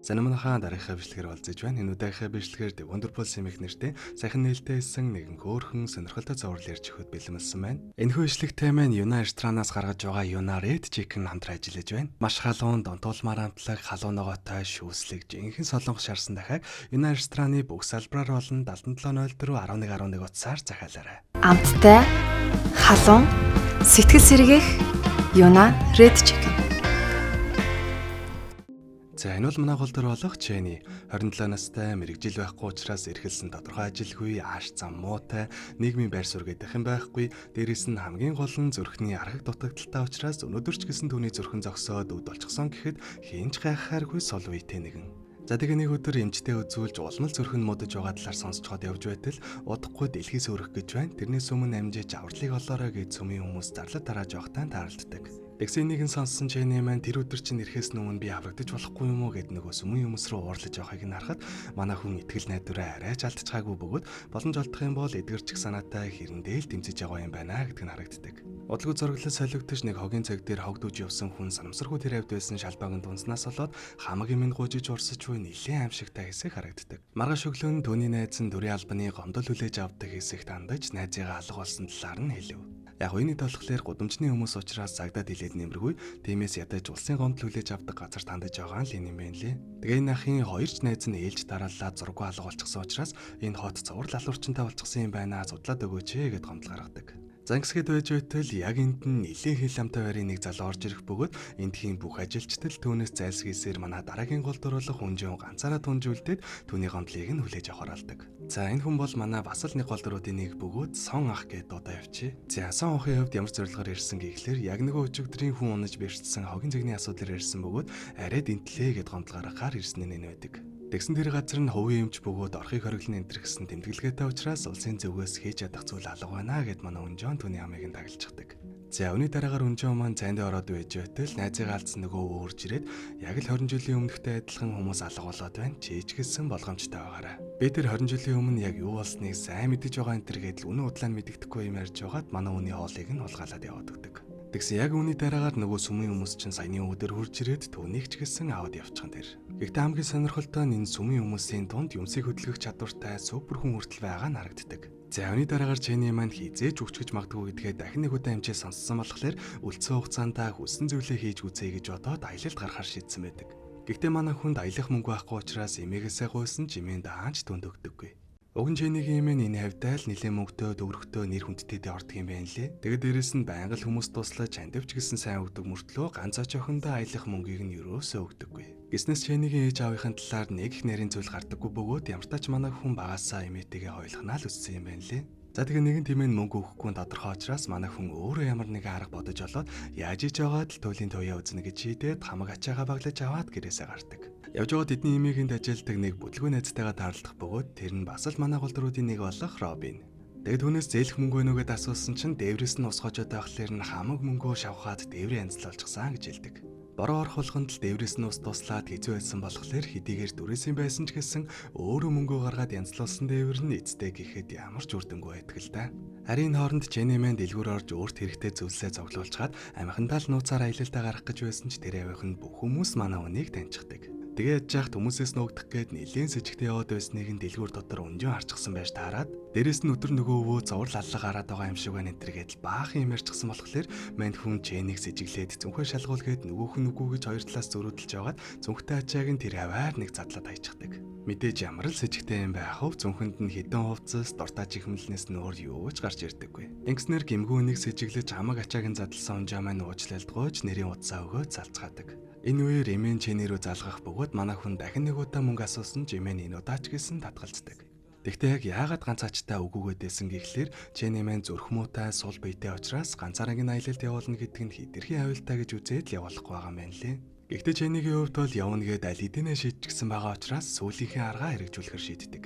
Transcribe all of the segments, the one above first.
Занамынхаа дараахаа бичлэгээр олзож байна. Энэ удаагийн бичлэгээр The Wonderful Sim-ийн нэртэй сайхан нээлттэйсэн нэгэн хөөрхөн сонирхолтой зурвал ярьж өгөхөд бэлэмэлсэн байна. Энэхүү бичлэгтэй маань Юна ресторанаас гаргаж байгаа Юна Red Chicken хамтран ажиллаж байна. Маш халуун, донтуулмаар амтлаг, халуун ногоотой, шүүслэг, жинхэнэ солонгос шарсан дахиад Юна рестораны бүх салбараар болон 7704 1111 утсаар захиалаарай. Амттай, халуун, сэтгэл сэргээх Юна Red Chicken. За энэ бол манай гол төр болох Jenny 27 настай мэрэгжил байхгүй учраас эрхэлсэн тодорхой ажилгүй ааш зам муутай нийгмийн байр суурь гэдэг юм байхгүй. Дээрээс нь хамгийн гол нь зүрхний архаг дутагдaltaй учраас өнөөдөр ч гэсэн түүний зүрхэн зогсоод үд болчихсон гэхэд хинч гайхахааргүй сол үетэй нэгэн. За тэгээ нэг өдөр эмчтэй үзүүлж улмал зүрхэн модож байгаа талаар сонсцоход явж байтал удахгүй дэлхийс өрөх гэж байна. Тэрнээс өмнө амжиж авралыг олоорой гэж сүмийн хүмүүс зарлаад тарааж явахтаа тааралддаг. Тэгсэн нэгэн сонссон Jenny маань тэр өдөр чинь ирэхээс өмнө би аврагдаж болохгүй юм уу гэд нөгөө сүмийн хүмүүс рүү уурлаж явахыг нь харахад манай хүн итгэл найдвараа арайч алдчихаагүй бөгөөд боломж олдох юм бол эдгэрчих санаатай хэрэндээ л тэмцэж байгаа юм байна гэдг нь харагддаг. Удалгүй зураглал солигдож нэг хогийн цаг дээр хогдож явсан хүн санамсаргүй тэр хавьд байсан шалбаагийн дунснаас болоод хамаг юм гуйжиж урсаж буй нэлээд аимшигтай хэсэг харагддаг. Маргааш өглөө нь түүний найз нь дүрийн албаны гомдол хүлээж авдаг хэсэгт хандаж найзыгаа алга болсон талаар нь хэлв. Яг энэ болохоор гудамжны хүмүүс учраас цагдаад хилээд нэмэргүй. Тиймээс ядаж улсын гомдол хүлээж авдаг газар тандаж байгаа л энэ юм байна лээ. Тэгээ энэ ахын хоёрч найз нь ээлж дарааллаа зургүй алга болчихсон учраас энэ хот цуврал алуурчтай болчихсон юм байна. Судлаад өгөөч гэд гомдол гаргадаг. Зангисгэд байж байтал яг энд нь нэлээд хил амтай байрын нэг залуу орж ирэх бөгөөд эндхийн бүх ажилчдал түүнээс зайлсхийсээр манай дараагийн гол дурлах хүнжин ганцаараа тунжүүлдээд түүний гомдлыг нь хүлээж авахар алдаг. За энэ хүн бол манай бас л нэг гол дуруудын нэг бөгөөд сон ах гэд дуудаа явчих. За сон ахын хувьд ямар зорилгоор ирсэн гэхлээр яг нөгөө өчигдрийн хүн унаж бэрчсэн хогийн цэгний асуудлаар ирсэн бөгөөд арай дэнтлээ гэд гомдол гаргахаар ирсэн нь байдаг. Тэгсэн тэр газар нь хувийн эмч бөгөөд орхийг хориглон энтэр гэсэн тэмдэглэгээтэй учраас улсын зүгээс хийж чадах зүйл алга байна гэд манай Үнжон түүний амийг нь таглаждаг. За үүний дараагаар Үнжон маань цайнд ороод байж байтал найзыгаа алдсан нөгөө өөрж ирээд яг л 20 жилийн өмнөхтэй адилхан хүмүүс алга болоод байна. Чийч гэсэн болгоомжтой байгаарай. Би тэр 20 жилийн өмнө яг юу болсныг сайн мэдэж байгаа энэ төр гэдэл үнэн удлаа нь мэддэхгүй юм ярьж байгаад манай үний хоолыг нь улгаалаад яваад өгдөг. Тэгсэн яг үүний дараагаар нөгөө сүмийн хүмүүс чинь саяны өдөр хурж ирээд түүнийг ч гэсэн аваад явчихсан тэр. Гэхдээ хамгийн сонирхолтой нь энэ сүмийн хүмүүсийн дунд юмсыг хөдөлгөх чадвартай супер хүн хүртэл байгаа нь харагддаг. За үүний дараагаар Jenny маань хизээж өгчгөж магадгүй гэдгээ дахин нэг удаа амжиж сонссон болохоор үлдсэн хугацаанд хүссэн зүйлээ хийж үзье гэж бодоод аялалд гарахар шийдсэн байдаг. Гэхдээ манай хүнд аялах мөнгө байхгүй учраас эмээгээсээ гуйсан жимээн даанч түнд өгдөггүй. Уг нь Jenny-гийн эмээ энэ хавьтай л нэлээд мөнгөтэй төвөрхтэй нэр хүндтэйдээ ордог юм байна лээ. Тэгээд дээрэс нь байнга л хүмүүс туслаж чандивч гэсэн сайн өгдөг мөртлөө ганц очохондоо аялах мөнгийг нь юусоо өгдөггүй. Гиснэс Jenny-гийн ээж аавынхын талаар нэг их нарийн зүйл гардаггүй бөгөөд ямар ч тач манай хүн багасаа эмээтэйгээ хойлохнаа л үссэн юм байна лээ. За тэгээ нэгэн тэмээн мөнгө өгөхгүй тодорхой учраас манай хүн өөрөө ямар нэгэн арга бодож олоод яаж иж байгаад л туйлын туяа үзнэ гэж шийдээд хамаг ачаагаа баглаж аваад гэрээсээ гардаг. Явж байгаад эдний эмээгэнд ажилтдаг нэг бүтлгүй найзтайгаа таарлах бөгөөд тэр нь бас л манай голдруудын нэг болох Робин. Тэгээд түүнээс зээлэх мөнгө өгнө гэдээ асуусан чинь дээврээс нь ус хожоод байхлаар нь хамаг мөнгөө шавхаад дээврийн янзлал олчихсан гэж хэлдэг. Бороо орох болгонд л дээврээс нь ус туслаад хэзээ байсан болохоор хэдийгээр дүрээсийн байсан ч гэсэн өөрөө мөнгөө гаргаад янзлуулсан дээвэр нь эцтэй гэхэд ямар ч үрдэнгүй байдаг л да. Харин хооронд Jenny маань дэлгүүр орж өөрт хэрэгтэй зүйлсээ зоглуулчаад амхандаа л нууцаар аялалдаа гарах гэж байсан ч тэр авихын бүх хүмүүс манай үнийг таньчихдаг. Тэгээ ядж яхад хүмүүсээс нуугдах гээд нэлээд сэжигтэй яваад байсныг нь дэлгүүр дотор өнжин харчихсан байж таарад дээрэс нь өдөр нөгөө өвөө зоврал аллах гараад байгаа юм шиг байна энэ төр гэдэл баахан юм ярьчихсан болохоор манд хүн Jenny-г сэжиглээд зүнхээ шалгуулгээд нөгөөх нь үгүй гэж хоёр талаас зөрүүдэлж яваад зүнхтэй ачааг нь тэр хаваар нэг задлаад хайчихдаг. Мэдээж ямар л сэжигтэй юм байх вэ? Зүнхэнд нь хідэн хувцас, дуртаж ихмэлнээс нөр юу ч гарч ирдэггүй. Ингэснээр гимгүү нэг сэжиглэж хамаг ачааг нь задлсан унжаа маань уучлалдгооч нэрийн утсаа өгөөд залцгаадаг. Энэ үеэр эмээн Jenny рүү залгах бөгөөд манай хүн дахин нэг удаа мөнгө асуусан жимээн энэ удаач гэсэн татгалздаг. Тэгтээ яг яагаад ганц ачтай үгүйгээдсэн гэхлээр Jenny маань зүрх муутай сул биетэй учраас ганцаараа аялалд явуулна гэдэг нь хэтэрхий аюултай гэж үзээд л явуулахгүй байгаа юм байна лээ. Гэхдээ Jenny-гийн хувьд бол явна гээд аль хэдийнэ шийдчихсэн байгаа учраас сүүлийнхээ аргаа хэрэгжүүлэхээр шийддэг.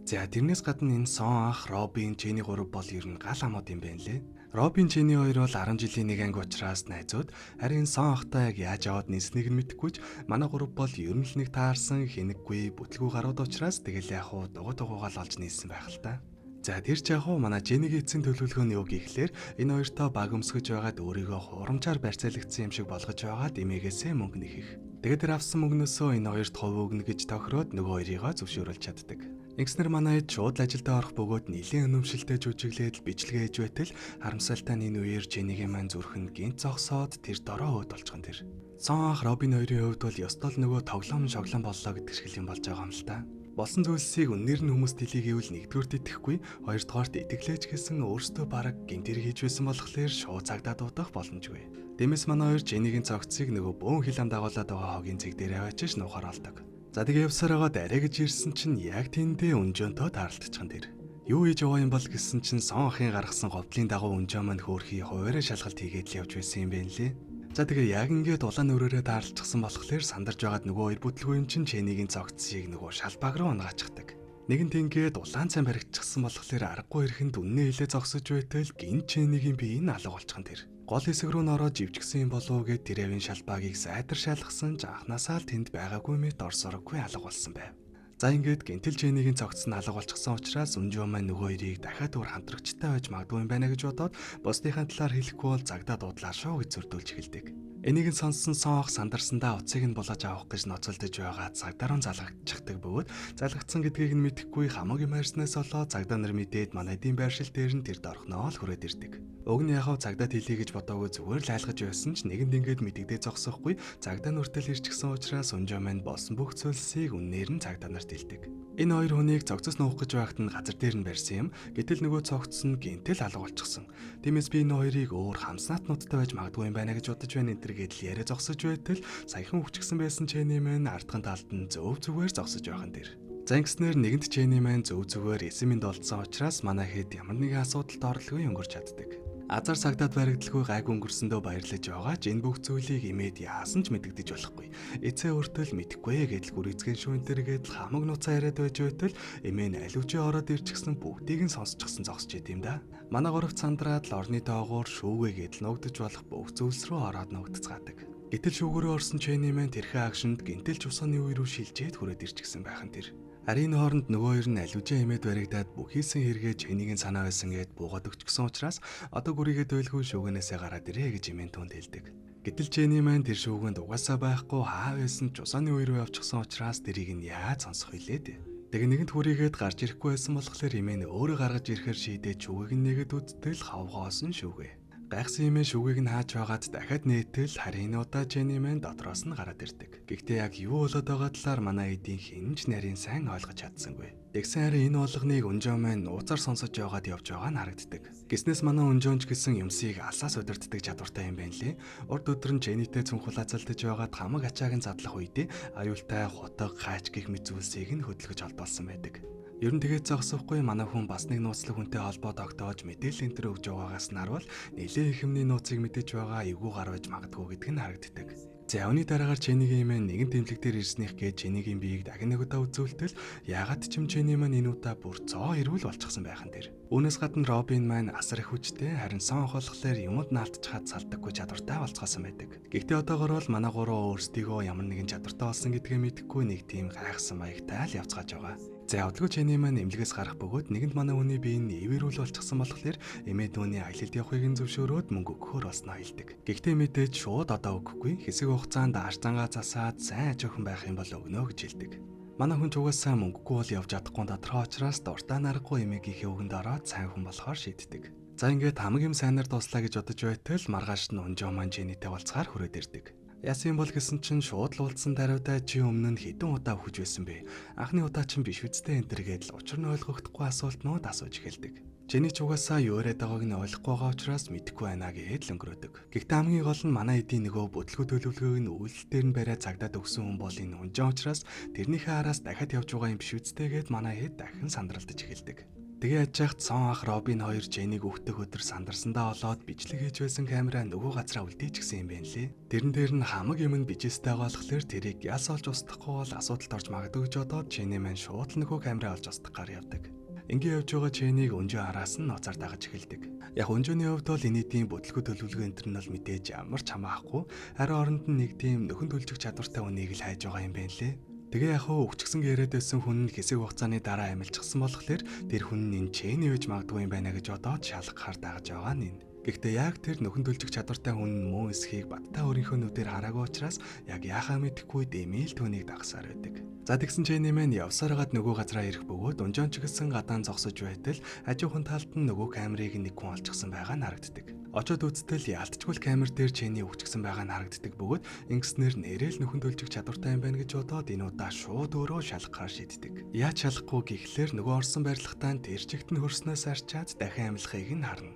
За тэрнээс гадна энэ сон ах, Робин, Jenny гурав бол ер нь гал хамууд юм байна лээ. Робин Jenny хоёр бол 10 жилийн нэг анги учраас найзууд. Харин сон ахтай яг яаж аваад нийснийг нь мэдэхгүйч манай гурав бол ер нь л нэг таарсан хинэггүй бүтлгүй гарууд учраас тэгэл яг уу дугуй дугуйгаал олж нийсэн байх л та. За тэр ч яг уу манай Женигийн эцсийн төлөвлөгөө нь юу гэхлээр энэ хоёртоо баг өмсгөж байгаад өөрийгөө хурамчаар барьцаалагдсан юм шиг болгож байгаад эмээгээсээ мөнгө нэхэх. Тэгээд тэр авсан мөнгнөөсөө энэ хоёрт хувь өгнө гэж тохироод нөгөө хоёрыгоо зөвшөөрүүлж чаддаг. Ингэснээр манай хэд шууд ажилдаа орох бөгөөд нэлээд өнөмшөлтэй жүжиглээд бичлэгээ хийж байтал харамсалтай нь энэ үеэр Женигийн маань зүрх нь гинт зогсоод тэр дороо өөд болчихсон тэр. Сон ах Робин хоёрын хувьд бол ёстол нөгөө тоглоом шоглон боллоо гэдэг шиг юм болж байгаа юм л та. Болсон зүйлсийг үнээр нь хүмүүст хэлийгээвэл нэгдүгürt итгэхгүй, хоёрдугаарт итгэлээж гэсэн өөрсдөө бараг гинтэр хийж байсан болохоор шууд цагдаа дуудах боломжгүй. Дэмэс манай хоёр Женигийн цогцыг нөгөө бөөн хил ам дагуулад байгаа хогийн цэг дээрээ очиж нухаар алдаг. За тэгээ явсараа дараа гэж ирсэн чинь яг тэндээ өнжөөнтөө таарлтчихсан тэр. Юу хийж байгаа юм бол гэсэн чинь сон ахын гаргасан говдлын дагуу өнжөө маань хөөрхий хуваараа шалгалт хийгээд л явж байсан юм байна лээ. За тэгээ яг ингээд улаан өрөөрөө таарлцсан болохоор сандарч байгаад нөгөө хоёр бүтлгүүн чинь Женигийн цогцсыг нөгөө шалбаг руу унгаачихдаг. Нэгэнт ингээд улаан цай баригдчихсан болохоор аргагүй ирэхэнд үннээ хилээ зогсож байтал гин Женигийн бие нь алга болчихсон тэр. Гол хэсэг рүү нөрөө живжгсэн юм болов уу гэд тэр авийн шалбагийг сайтар шалгасан ч анханасаа л тэнд байгаагүй мэт орсороггүй алга болсон байв. За ингээд гинтэл Женигийн цогц нь алга болчихсон учраас өнжөө маань нөгөө хоёрыг дахиад өөр хамтрагчтай байж магадгүй юм байна гэж бодоод бусдынхаа талаар хэлэхгүй бол цагдаа дуудлаа шүү гэж зөрдүүлж эхэлдэг. Энийг нь сонссон сон ах сандарсандаа уцыг нь булааж авах гэж ноцолдож байгаа цагдаа руу залгагдчихдаг бөгөөд залгагдсан гэдгийг нь мэдэхгүй хамаагүй майрснаас болоо цагдаа нар мэдээд манай эдийн байршил дээр нь тэрд орхноо л хүрээд ирдэг. Уг нь яхав цагдаа хэлье гэж бодоогүй зүгээр л айлгаж байсан ч нэгэнд ингээд мэдэгдээ зогсохгүй цагдаа нүртэл ирчихсэн учраас өнжөө маань болсон бүх зүйлсийг үннээр нь цагдаа нарт хэлдэг. Энэ хоёр хүнийг цогцос нуух гэж байхад нь газар дээр нь барьсан юм. Гэтэл нөгөө цогцос нь гинтэл алга болчихсон. Тиймээс би энэ хоёрыг өөр хамснаатнуудтай байж магадгүй юм байна гэж бодож байна энтергээд л яриа зогсож байтал саяхан хүчгсэн байсан Чэни маань ардхан талд нь зөв зүгээр зогсож байгаа юм дээр. За ингэснээр нэгэнт Чэни маань зөв зүгээр эсэмэнд олдсон учраас манай хэд ямар нэгэн асуудалд орлогоо өнгөрч чаддаг. Азар сагдаад баригдалгүй гайг өнгөрсөндөө баярлаж байгаа ч энэ бүх зүйлийг имэд яасан ч мэдэгдэж болохгүй. Эцээ өөртөө л мэдэхгүй гэдэл гүрийцгэн шүүнтэргээд л хамаг нуцаа яриад байж байтал эмээ нь аливчээ ороод ирчихсэн бүгдийг нь сонсчихсан зогсож идэм да. Манай гуравт сандраад л орны доогоор шүүгээгээд л ногдож болох бүх зүйлс рүү ороод ногдцгаадаг. Гэтэл шүүгөрөө орсон Чэни маань тэрхүү акшнд гинтэл чусааны үе рүү шилжээд хүрээд ирчихсэн байхан тэр. Ариын хооронд нөгөө хоёр нь аливжээ эмээд баригдаад бүх хийсэн хэрэгээ Чэнигийн санаа байсан гэд буугаад өгчихсөн учраас одоо гүрийгээ дойлгүй шүүгэнээсээ гараад ирээ гэж эмээн түнд хэлдэг. Гэтэл Чэни маань тэр шүүгэнд угаасаа байхгүй хаа байсан ч чусааны үе рүү явчихсан учраас тэрийг нь яаж сонсох вүлээ. Тэг нэгэнт хүрийгээд гарч ирэхгүй байсан болохоор эмээн өөрөө гаргаж ирэхээр шийдээд шүүгийг нь нэгэд үздэл хавгоос нь шүүгээ. Гайхсан эмээ шүүгийг нь хааж байгаад дахиад нээтэл харин удаа Чэни маань дотроос нь гараад ирдэг. Гэхдээ яг юу болоод байгаа талаар манай эдийн хинж нарийн сайн ойлгож чадсангүй. Тэгсэн харин энэ болгоныг өнжөө маань нууцаар сонсож яваад явж байгаа нь харагддаг. Гиснээс манай өнжөөнч гэсэн юмсыг алсаас удирддаг чадвартай юм байна лээ. Урд өдөр нь Чэнитэй цүнх хулаацалдаж байгаад хамаг ачааг нь задлах үедээ аюултай хутаг хаач гих мэт зүйлсийг нь хөдөлгөж олдуулсан байдаг. Ер нь тэгээд зогсохгүй манай хүн бас нэг нууцлаг хүнтэй холбоо тогтоож мэдээлэл энэ төр өгж байгаагаас наруул нэлээ их юмны нууцыг мэдэж байгаа эвгүй гар байж магадгүй гэдг нь харагддаг. За явны дараагаар Чэнигийн эмээ нэгэн тэмлэг дээр ирснийх гэж Чэнигийн биеийг дахин нэг удаа үзүүлтэл яагаад ч юм Чэни маань энэ удаа бүр цоо ирүүл болчихсон байхан тэр. Үүнээс гадна Робин маань асар их хүчтэй харин сон хохолхлоор юмд наалтчихад салдаггүй чадвартай болцгоосон байдаг. Гэхдээ одоогор бол манай гурав өөрсдийгөө ямар нэгэн чадвартай болсон гэдгээ мэдэхгүй нэг тийм гайхсан маягтай л явцгааж байгаа. За явдггүй Чэни маань эмнэлгээс гарах бөгөөд нэгэнд манай хүний бие нь эвэрүүл болчихсон болохоор эмээд үүний аялалд явахыг нь зөвшөөрөөд мөнгө өгөхөөр болсноо хэлдэг. Гэхдээ мэдээж шууд одоо өгөхгүй хэсэг хугацаанд ааш зангаа засаад сайн аж ахуйн байх юм бол өгнө гэж хэлдэг. Манай хүн ч угаасаа мөнгөгүй бол явж чадахгүй дотроо учраас дуртай наргагүй эмээгийн үгэнд ороод сайн хүн болохоор шийддэг. За ингээд хамаг юм сайнаар дуслаа гэж бодож байтал маргааш нь өнжөө маань Чэнитэй болцгаар хүрээд ирдэг. Яасан бол гэсэн чинь шууд л уулзсан даруйдаа чи өмнө нь хэдэн удаа хүж байсан бэ? Анхны удаа чинь биш үстэй энэ төргээд л учир нь ойлгохдохгүй асуултнууд асууж эхэлдэг. Чэни ч угаасаа юу яриад байгааг нь ойлгохгүй байгаа учраас мэдэхгүй байна гэхэд л өнгөрөөдөг. Гэхдээ хамгийн гол нь манай эдийн нөгөө бүтлгүү төлөвлөгөөг нь үйлдэлээр нь бариад цагдаад өгсөн хүн бол энэ унжаан учраас тэрнийхээ араас дахиад явж байгаа юм биш үстэйгээд манай хэд дахин сандралдаж эхэлдэг. Тэгээ яаж яхад сон ах Робин хоёр Чэнийг өгтөх өдөр сандарсандаа олоод бичлэг хийж байсан камераа нөгөө газараа үлдээчихсэн юм байна лээ. Тэрэн дээр нь хамаг юм нь bijisтэй болохоор тэрийг яс олж устгахгүй бол асуудалд орж магадгүй гэж бодоод Чэни маань шууд л нөгөө камераа олж устгахаар явдаг. Ингээ явж байгаа Чэнийг өнжөө араас нь ноцоор дагаж эхэлдэг. Яг өнжөөний хувьд бол энэ тийм бүтлгүү төлөвлөгөө энэ төр нь бол мэдээж ямар ч хамаахгүй харин оронд нь нэг тийм нөхөн төлжих чадвартай үнийг л хайж байгаа юм байна лээ. Тэгээ яг хөө өгчгсөн гэрээд байсан хүн нь хэсэг хугацааны дараа амилчихсан болохоор тэр хүн нь энэ Чэни байж магадгүй юм байна гэж бодоод шалгахаар дагаж байгаа нь. Гэхдээ яг тэр нөхөн төлжих чадвартай хүн мөн эсхийг бадтай өөрийнхөө нүдээр хараагүй учраас яг яхаа мэдэхгүй дэмэл түүнийг дагсаар байдаг. За тэгсэн Чэни мэн явсаар гад нөгөө газараа ирэх бөгөөд унжоон ч гэсэн гадаан зогсож байтал ажуухын талд нь нөгөө камерыг нэг хүн олчихсан байгаа нь харагддаг. Очоод үзтэл яалтчгүй камер дээр Чэни өгчгсөн байгаа нь харагддаг бөгөөд ингэснээр нэрэл нөхөн төлжих чадвартай юм байна гэж бодоод энэ удаа шууд өөрөө шалгахаар шийддэг. Яаж шалгахгүй гэхлээр нөгөө орсон барилгатаа тэр чигт нь хөрснөөс арчаад дахин амилахыг нь харна.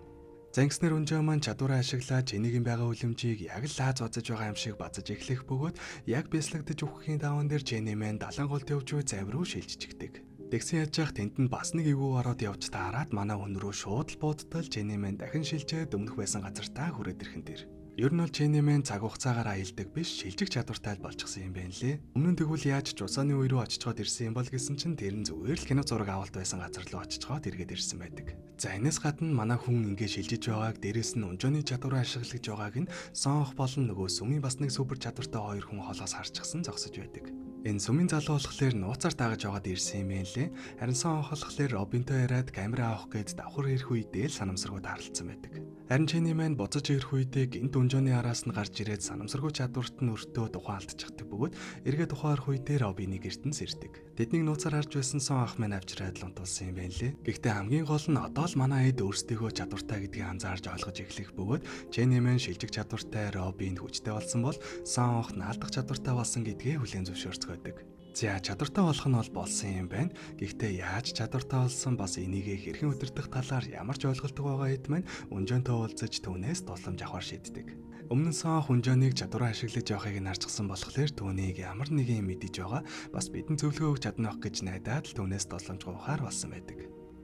Зангиснэр өнжөө маань чадвараа ашиглаад Чэнигийн байгаа үлэмжийг яг л лааз базаж байгаа юм шиг базаж эхлэх бөгөөд яг бяцлагдаж өгөхийн даван дээр Чэни маань далан голд явж буй завь руу шилжчихдэг. Тэгсэн яаж тэнд нь бас нэг эвгүй ороод явж таарад манай хүн рүү шууд л буудтал Чэни маань дахин шилжээд өмнөх байсан газартаа хүрээд ирхэн дээр. Ер нь бол Чэни маань цаг хугацаагаар аялдаг биш шилжих чадвартай болчихсон юм байна лээ. Өмнө нь тэгвэл яаж ч усааны үе рүү очичоод ирсэн юм бол гэсэн чинь тэр нь зүгээр л кино зураг авалт байсан газар руу очичоод эргээд ирсэн байдаг. За энэс гадна манай хүн ингээд шилжиж байгааг дээрэс нь унжооны чадвараа ашиглаж байгааг нь Сон ох болон нөгөө сүмийн бас нэг супер чадвартай хоёр хүн холоос харчихсан зогсож байдаг. Энэ сүмийн залуу болохоор нууцаар дагаж яваад ирсэн юм байна лээ. Харин Сон ох болохоор Робинтой яриад камера авах гээд давхар ирэх үедээ л санамсаргууд харилцсан байдаг. Харин Чэни маань буцаж ирэх үедээ гинт унжооны араас нь гарч ирээд санамсаргуу чадварт нь өртөө тухайн алдчихдаг бөгөөд эргээд ухаарах үедээ Робинийг эртэнс ирдэг. Тэднийг нууцаар харж байсан Сон ах маань авчираад лунтуулсан юм байна лээ. Гэхдээ хамгийн гол нь одоо л манай хэд өөрсдийнхөө чадвартай гэдгийг анзаарж ойлгож эхлэх бөгөөд Чэни маань шилжих чадвартай Робинд хүчтэй болсон бол Сон ах наалдах чадвартай болсон гэдгээ хүлээн зөвшөөрцгөөдөг. За чадвартай болох нь бол болсон юм байна. Гэхдээ яаж чадвартай болсон бас энийгээ хэрхэн удирдах талаар ямар ч ойлголтгүй байгаа хэд маань унжоонтой уулзаж түүнээс тусламж авахар шийддэг. Өмнө нь Сон унжооныг чадвараа ашиглаж явахыг нь харчихсан болохоор түүнийг ямар нэгэн мэдэж байгаа бас бидэнд зөвлөгөө өгч чадна байх гэж найдаад л түүнээс тусламж гуйхаар болсон байдаг.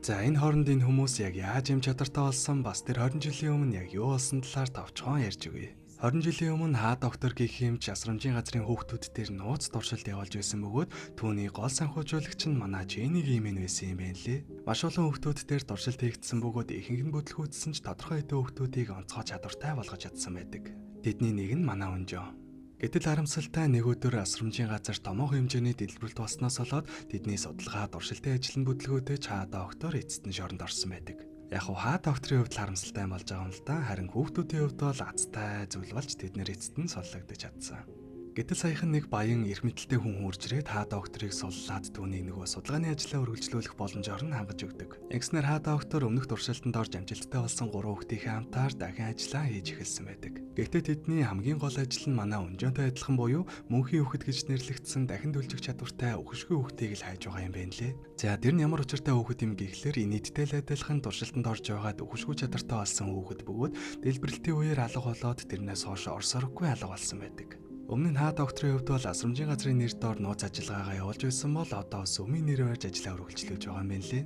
За энэ хооронд энэ хүмүүс яг яаж юм чадвартай болсон бас тэр 20 жилийн өмнө яг юу болсон талаар товчхон ярьж өгье. 20 жилийн өмнө хаа доктор гэх юм засрамжийн газрын хүүхдүүд дээр нууц туршилт явуулж байсан бөгөөд түүний гол санхүүжуулагч нь манай Чэнигийн юм байсан юм байна лээ. Маш олон хүүхдүүд дээр туршилт хийгдсэн бөгөөд ихэнх нь бүтлгүүцсэн ч тодорхой хэдэн хүүхдүүдийг онцгой чадвартай болгож чадсан байдаг. Тэдний нэг нь манай Унжоо. Гэтэл харамсалтай нэг өдөр асрамжийн газар томоохон хэмжээний дэлбэрэлт болсноос болоод тэдний судалгаа туршилтын ажил нь бүтлгүүтэй хаа доктор эцэст нь шоронд орсон байдаг. Яг хаа докторийн хувьд харамсалтай болж байгаа юм л да. Харин хүүхдүүдийн хувьд бол азтай зүйл болж тэднэр эцэст нь суллагдаж чадсан. Гэтэл саяхан нэг баян эрх мэдэлтэй хүн хуржрээд хаа докторыг суллаад түүнийг нөгөө судалгааны ажлаа үргэлжлүүлэх боломжоор нь хангаж өгдөг. Ингэснээр хаа доктор өмнөх туршилтанд орж амжилттай болсон 3 хүүхдийнхээ хамтаар дахин ажиллаа хийж эхэлсэн байдаг. Гэхдээ тэдний хамгийн гол ажил нь манай Унжоонтой адилхан буюу мөнхийн хүүхэд гэж нэрлэгдсэн дахин төлжих чадвартай үхшгүй хүүхдийг л хайж байгаа юм байна лээ. За тэр нь ямар учиртай хүүхэд юм гэхлээр нийтдээ л адилхан туршилтанд орж байгаад үхшгүй чадвартай болсон хүүхэд бөгөөд дэлбэрэлтийн үеэр алга болоод тэрнээс хойш орсороггүй алга болсон байдаг. Өмнө нь хаа докторийн хувьд бол асрамжийн газрын нэр доор нууц ажиллагаагаа явуулж байсан бол одоо сүмийн нэр барьж ажиллаа үргэлжлүүлж байгаа юм байна лээ.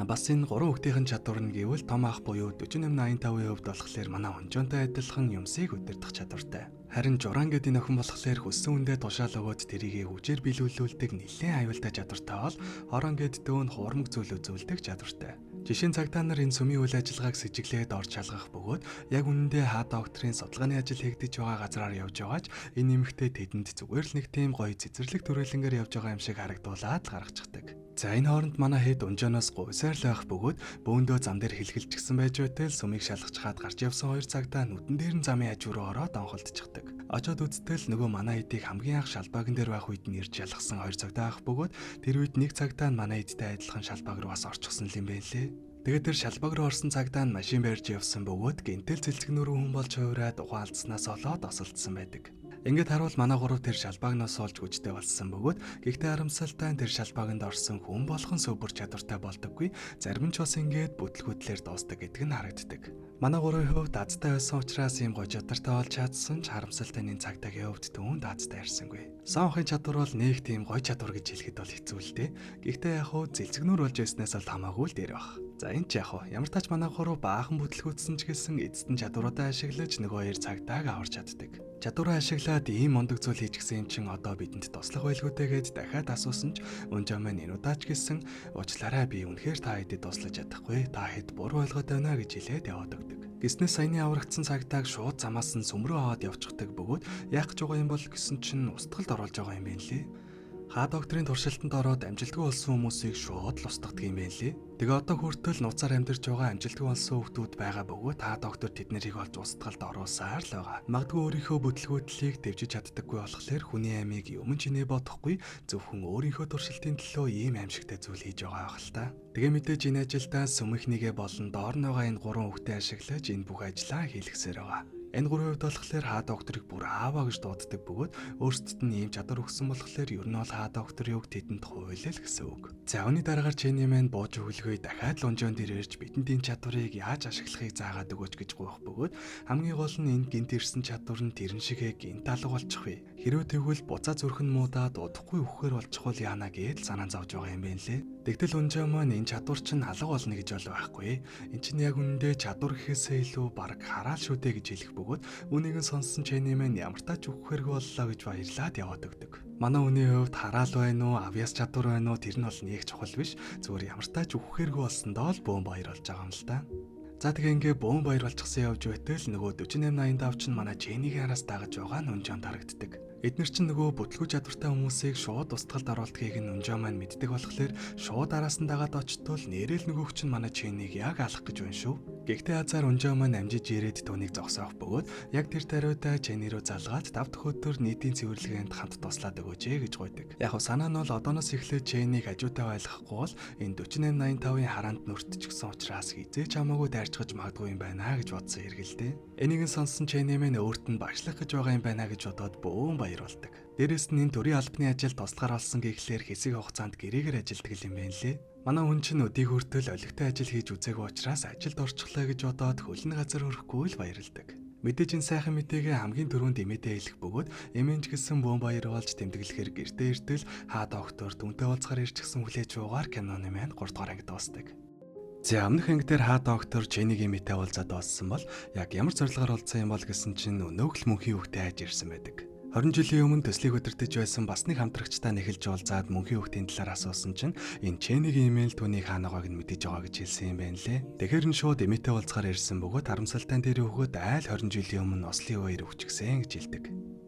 Бас энэ 3 хүүхдийн чадвар нь гэвэл том ах буюу 48-85% болохоор манай Унжоонтой адилхан юмсыг удирдах чадвартай. Харин Журан гэдэг охин болохоор хүссэн үндэ тушаал өгөөд тэрийг хүчээр биелүүлдэг нэлээд аюултай чадвартай бол хорон гэд дөөнд хуурмаг зүйл үзүүлдэг чадвартай. Жишээ нь цагтаа нар энэ сүмийн үйл ажиллагааг сэжиглээд орж шалгах бөгөөд яг үнэндээ хаа докторийн судалгааны ажил хийгдэж байгаа газраар явж байгаач энэ нэмэгтэй тэдэнд зүгээр л нэг тийм гоё цэцэрлэг төрөлнгөр явж байгаа юм шиг харагдуулаад л гаргачихдаг. За энэ хооронд манай хэд Унжооноос гуйсаар л байх бөгөөд бөөндөө зам дээр хилхэлчихсэн байж байтал сүмийг шалгаж хаад гарч явсан хоёр цагтаа нүдэн дээр нь замын хажуу руу ороод онхолдчихдаг. Очоод үзтэл нөгөө манай хэдийг хамгийн анх шалбаагийн дээр байх үед нь ирж ялгсан хоёр цагтаа авах бөгөөд тэр үед нэг цагтаа манай хэдтэй адилхан шалбааг руу бас орчихсон юм байна лээ. Тэгээд тэр шалбаг руу орсон цагтаа нь машин барьж явсан бөгөөд гинтэл цэлцгнөрөө хүн болж хуураад ухаалцснаас олоод осолдсон байдаг. Ингээд харуул манай гурав тэр шалбаагнаас олж хүчтэй болсон бөгөөд гэхдээ харамсалтай тэр шалбааганд орсон хүн болгон супер чадвартай болдоггүй. Зарим нь ч бас ингээд бүтлгүүтлэр дуустдаг гэдэг нь харагддаг. Манай гурвын хувьд азтай байсан учраас ийм гоё чадвартай болж чадсан ч харамсалтай энэ цагтаагийн хувьд түүнд азтай ирсэнгүй. Сонхын чадвар бол нэг тийм гоё чадвар гэж хэлэхэд бол хэцүү л дээ. Гэхдээ яг хуу зэлцгнөр болж байснаас л хамаагүй л дээр баг. За энэ ч яг хуу ямар тач манай гурав баахан бүтлгүүтсэн ч гэсэн эцэст нь чадваруудаа ашиглаж нөгөө хоёр цагтааг аварч чаддаг. Чадвараа ашиглаад ийм мондөг зүйл хийчихсэн юм чин одоо бидэнд туслах байлгүйтэйгээд дахиад асуусан ч Унжоо маань энэ удаач гэсэн уучлаарай би үнэхээр та хэдэд туслаж чадахгүй. Та хэд буруу ойлгоод байна гэж хэлээд яваад өгдөг. Гиснээс саяны аврагдсан цагтааг шууд замаас нь сүм рүү аваад явчихдаг бөгөөд яах гэж байгаа юм бол гэсэн чинь устгалд оруулж байгаа юм байна лээ. Хаа докторийн туршилтанд ороод амжилтгүй болсон хүмүүсийг шууд л устгадаг юм байна лээ. Тэгээ одоо хүртэл нууцаар амьдарч байгаа амжилтгүй болсон хүмүүс байгаа бөгөөд хаа доктор тэднэрийг олж устгалд оруулсаар л байгаа. Магадгүй өөрийнхөө бүтлгүүтлийг дэвжиж чаддаггүй болохоор хүний амийг юм чинээ бодохгүй зөвхөн өөрийнхөө туршилтын төлөө ийм аимшигтай зүйл хийж байгаа байх л та. Тэгээ мэдээж энэ ажилдаа сүмхнийгээ болон доор нь байгаа энэ 3 хүүхдээ ашиглаж энэ бүх ажлаа хийлгэсээр байгаа. Энэ 3 хувьд болохоор хаа докторыг бүр ааваа гэж дууддаг бөгөөд өөрсдөд нь ийм чадвар өгсөн болохоор ер нь бол хаа докторын үг тэдэнд хуйлал гэсэн үг. За үүний дараагаар Чэни маань бууж өгөлгүй дахиад лунжоон дээр ирж бидэнд энэ чадварыг яаж ашиглахыг заагаад өгөөч гэж гуйх бөгөөд хамгийн гол нь энэ гинт ирсэн чадвар нь тэрэн шигээ гинт алга болчих вэ. Хэрвээ тэгвэл буцаа зүрхэн муудаад удахгүй өвхөр болчих бол яана гэж санаа зовж байгаа юм байна лээ. Тэгтэл лунжоо маань энэ чадвар чинь алга болно гэж бол байхгүй. Энд чинь яг үнэндээ чадвар гэхээсээ илүү баг хараал шүү дээ гэж хэлэх бөгөөд үнийг нь сонссон Чэни маань ямар тач өгөхэрэг боллоо гэж баярлаад яваад өгдөг. Манай хүний хувьд хараал байна уу, авьяас чадвар байна уу тэр нь бол нэг чухал биш. Зүгээр ямар тач өгөхэрэг болсондоо л бөөн баяр болж байгаа юм л та. За тэгээ ингээ бөөн баяр болчихсон явж байтал нөгөө 4885 чинь манай Чэнигийн араас дагаж байгаа нь унжаанд харагддаг. Эднэр чинь нөгөө бүтлгүй чадвартай хүмүүсийг шууд устгалд оруулдгийг нь унжаа маань мэддэг болохоор шууд араас нь дагаад очтвол нэрэл нөгөөх чинь манай Чэнийг яг алах гэж байна шүү. Гэхдээ азар унжаа маань амжиж ирээд түүнийг зогсоох бөгөөд яг тэр тариутай Чэни рүү залгаад 5 дахь өдөр нийтийн цэвэрлэгээнд хамт туслаад өгөөч гэж гуйдаг. Яг нь санаа нь бол одооноос эхлээд Чэнийг хажуутай байлгахгүй бол энэ 4885-ын хараанд нүртчихсэн учраас хизээч хамаагүй дайрчгаж магадгүй юм байна гэж бодсон хэргэлдээ. Энийг нь сонссон Чэни маань өөрт нь багшлах гэж байгаа юм байна гэж бодоод бөөн баяр болдог. Дээрээс нь энэ төрийн албаны ажилд туслахаар олсон гэхлээр хэсэг хугацаанд гэрээгээр ажилдаг юм байна лээ. Манай хүн чинь өдийг хүртэл олигтой ажил хийж үзээгүй учраас ажилд орчихлоо гэж бодоод хөлн газар өрөхгүй л баярлдаг. Мэдээж энэ сайхан мэдээгээ хамгийн түрүүнд эмээдээ хэлэх бөгөөд эмээнч гэсэн бөөн баяр болж тэмдэглэхээр гэртээ иртэл хаа доктор түнтэй уулзахаар ирчихсэн хүлээж уугаар киноны маань 3 дугаар анги дуустдаг. За өмнөх анги дээр хаа доктор Чэнигийн эмээтэй уулзаад дууссан бол яг ямар зорилгоор уулзсан юм бол гэсэн чинь өнөөх л мөнхийн хүүхдээ хайж ирсэн байдаг. 20 жилийн өмнө төслийг өдөртөж байсан бас нэг хамтрагчтай нэхэлж уулзаад мөнхийн хүүхдийн талаар асуусан чинь энэ Чэнигийн имэйл түүнийг хаанаагааг нь мэдэж байгаа гэж хэлсэн юм байна лээ. Тэгэхээр нь шууд эмээтэй уулзахаар ирсэн бөгөөд харамсалтай дээр өгөөд айл 20 жилийн өмнө Ослын үеэр өвчгсөн гэж хэлдэг.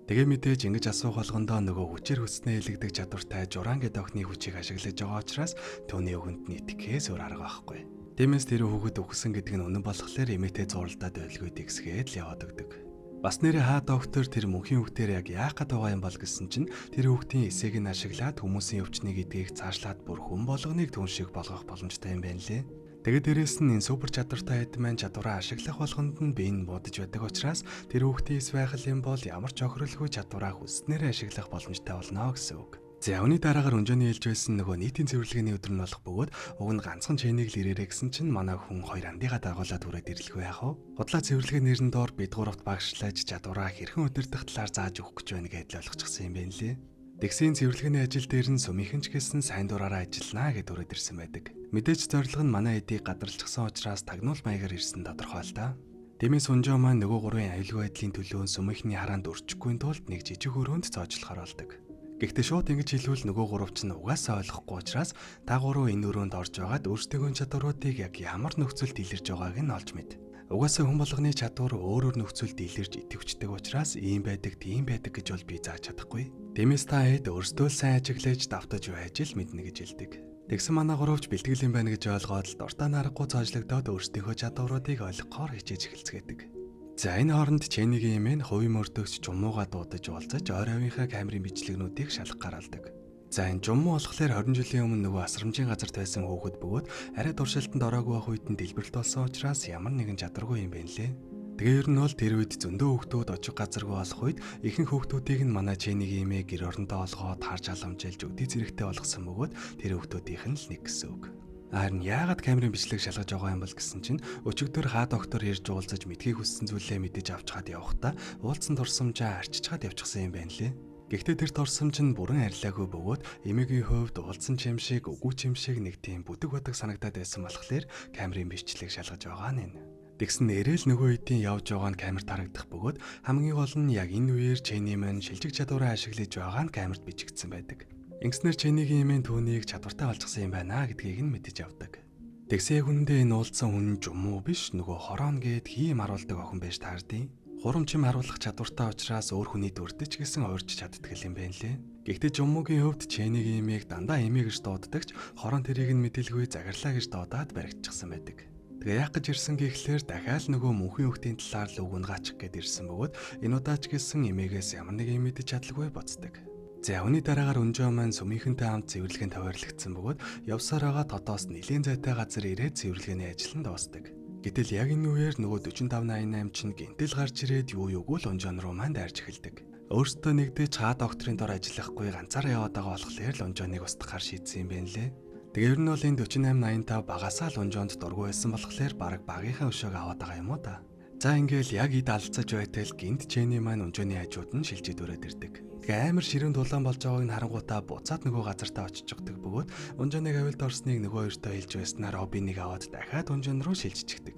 Тэгээ мэдээж ингэж асуух болгондоо нөгөө хүчээр хүснээ илэгдэг чадвартай Журанги дохны хүчийг ашиглаж байгаа учраас түүний өгөнд нь итгэхээс өөр арга байхгүй. Тиймээс тэр хүүхэд өгсөн гэдэг нь үнэн болохоор эмээтэй зуралдаад байлгүй дэгсгээд л яваад өгдөг. Бас нэрээ хаа доктор тэр мөнхийн хүүхдээр яг яах гээд байгаа юм бол гэсэн чинь тэр хүүхдийн эсээг нь ашиглаад хүмүүсийн өвчнийг эдгийг цаашлаад бүр хүн болгоныг түн шиг болгох боломжтой юм байна лээ. Тэгээд дээрэс нь энэ супер чадвартай хэд маань чадвараа ашиглах болгонд нь бие нь бодож байдаг учраас тэр хүүхдийн эс байхал юм бол ямар ч охирлгүй чадвараа хүснээр ашиглах боломжтой болно гэсэн үг. За үүний дараагаар өнжөөний хэлж байсан нөгөө нийтийн цэвэрлэгээний өдөр нь болох бөгөөд уг нь ганцхан Чэнийг л ирээрэй гэсэн чинь манай хүн хоёр андыгаа дагуулад түрээд ирлэх байх уу. Худлаа цэвэрлэгээ нэрэн доор бид гуравт багшлаж чадвараа хэрхэн удирдах талаар зааж өгөх гэж байна гэдэл ойлгочихсон юм байна лээ. Тэгсийн цэвэрлэгээний ажил дээр нь сүмийнхэн ч гэсэн сайн дураараа ажиллана гэд түрээд ирсэн байдаг. Мэдээж зорилго нь манай эдийг гадарлчихсан учраас тагнуул маягаар ирсэн тодорхой л та. Тиймээс унжаа маань нөгөө гурван аюулгүй байдлын төлөө сүмийнхний хараанд өрчихгүй тулд нэг жижиг өрөөнд цоочлохоор болдог. Гэхдээ шууд ингэж хэлвэл нөгөө гуравч нь угаасаа ойлгохгүй учраас та гурав энэ өрөөнд орж байгаад өөрсдийнхөө чадваруудыг яг ямар нөхцөлд илэрж байгааг нь олж мэд. Угаасаа хүн болгоны чадвар өөр нөхцөлд илэрж идэвхждэг учраас ийм байдаг, тийм байдаг гэж бол би зааж чадахгүй. Тиймээс та хэд өөрсдөө сайн ажиглаж давтаж байж л мэднэ гэж хэлдэг. Тэгсэн манай гуравч бэлтгэл юм байна гэж ойлгоод л дуртай нарахгүй цоожлогдоод өөрсдийнхөө чадваруудыг ойлгохоор хичээж эхэлцгээдэг. За энэ хооронд Чэнигийн эмээ хувийн мөрдөгч жумууга дуудаж уулзаж ойр авийнхаа камерын бичлэгнүүдийг шалгах гаралдаг. За энэ жумуу болохоор 20 жилийн өмнө нөгөө асрамжийн газарт байсан хүүхэд бөгөөд арай туршилтанд ороогүй байх үед нь дэлбэрэлт болсон учраас ямар нэгэн чадваргүй юм байна лээ. Тэгээ ер нь бол тэр үед зөндөө хүүхдүүд очих газаргүй болох үед ихэнх хүүхдүүдийг нь манай Чэнигийн эмээ гэр орондоо олгоод харж халамжилж өдий зэрэгтэй болгосон бөгөөд тэр хүүхдүүдийнх нь л нэг гэсэн үг. Харин яагаад камерын бичлэг шалгаж байгаа юм бол гэсэн чинь өчигдөр хаа доктор ирж уулзаж мэдхийг хүссэн зүйлээ мэдэж авч чад явахдаа уулзсан турсамжаа арчиж чад явчихсан юм байна лээ. Гэхдээ тэр турсамж нь бүрэн арилаагүй бөгөөд эмээгийн хувьд уулзсан юм шиг үгүй юм шиг нэг тийм бүдэг бодог санагдаад байсан болохоор камерын бичлэг шалгаж байгаа нь. Тэгсэн нэрэл нөгөө хэдийн явж байгаа нь камерт харагдах бөгөөд хамгийн гол нь яг энэ үеэр Чэни маань шилжих чадвараа ашиглаж байгаа нь камерт бичигдсэн байдаг. Ингэснээр Чэнигийн эмээ түүнийг чадвартай олчихсан юм байна гэдгийг нь мэдэж авдаг. Тэгсэн яг үнэндээ энэ уулзсан хүн жумуу биш нөгөө хороон гээд хийм харуулдаг охин байж таардیں۔ Хурамчим харуулах чадвартай учраас өөр хүний дүрдэж гэсэн ойрч чаддаг юм байна лээ. Гэхдээ Жуммугийн хувьд Чэнигийн имийг дандаа имий гэж дууддагч хорон тэрийг нь мэдээлгүй загарлаа гэж дуудаад баригдчихсан байдаг. Тэгээ яах гэж ирсэн гэхлээр дахиад нөгөө мөнхийн хүүхдийн талаар л үг унгаачих гээд ирсэн бөгөөд энэ удаач гэсэн имигээс ямар нэг юм мэдэж чадлагүй боцдог. За үүний дараагаар Өнжөө маань сүмийнхэнтэй хамт цэвэрлэгэнд товарлогдсон бөгөөд явсаар байгаа дотоос нэлийн зайтай газар ирээд цэвэрлэгээний ажил нь дуустдаг. Гэтэл яг энэ үеэр нөгөө 4588 чинь гинтэл гарч ирээд юу юугүй л Өнжөө руу маань дайрч эхэлдэг. Өөртөө нэгдэж хаа докторийн дор ажиллахгүй ганцаараа яваад байгаа болохоор л Өнжөнийг устгахаар шийдсэн юм байна лээ. Тэгээ ер нь бол энэ 4885 багасаа л Өнжөөнд дургүй байсан болохоор баг багийнхаа өшөөг аваад байгаа юм уу та. За ингээл яг ид алдцаж байтал гинт Чэни маань Өнжөөний хажууд нь шилжиж өрөөд ирдэг. Тэгээ амар ширүүн дулаан болж байгааг нь харангуйтаа буцаад нөгөө газартаа очиж өгдөг бөгөөд Өнжөөнийг авилд орсныг нөгөө хоёртой хэлж байснаар Робиныг аваад дахиад Өнжөөн рүү шилжчихдэг.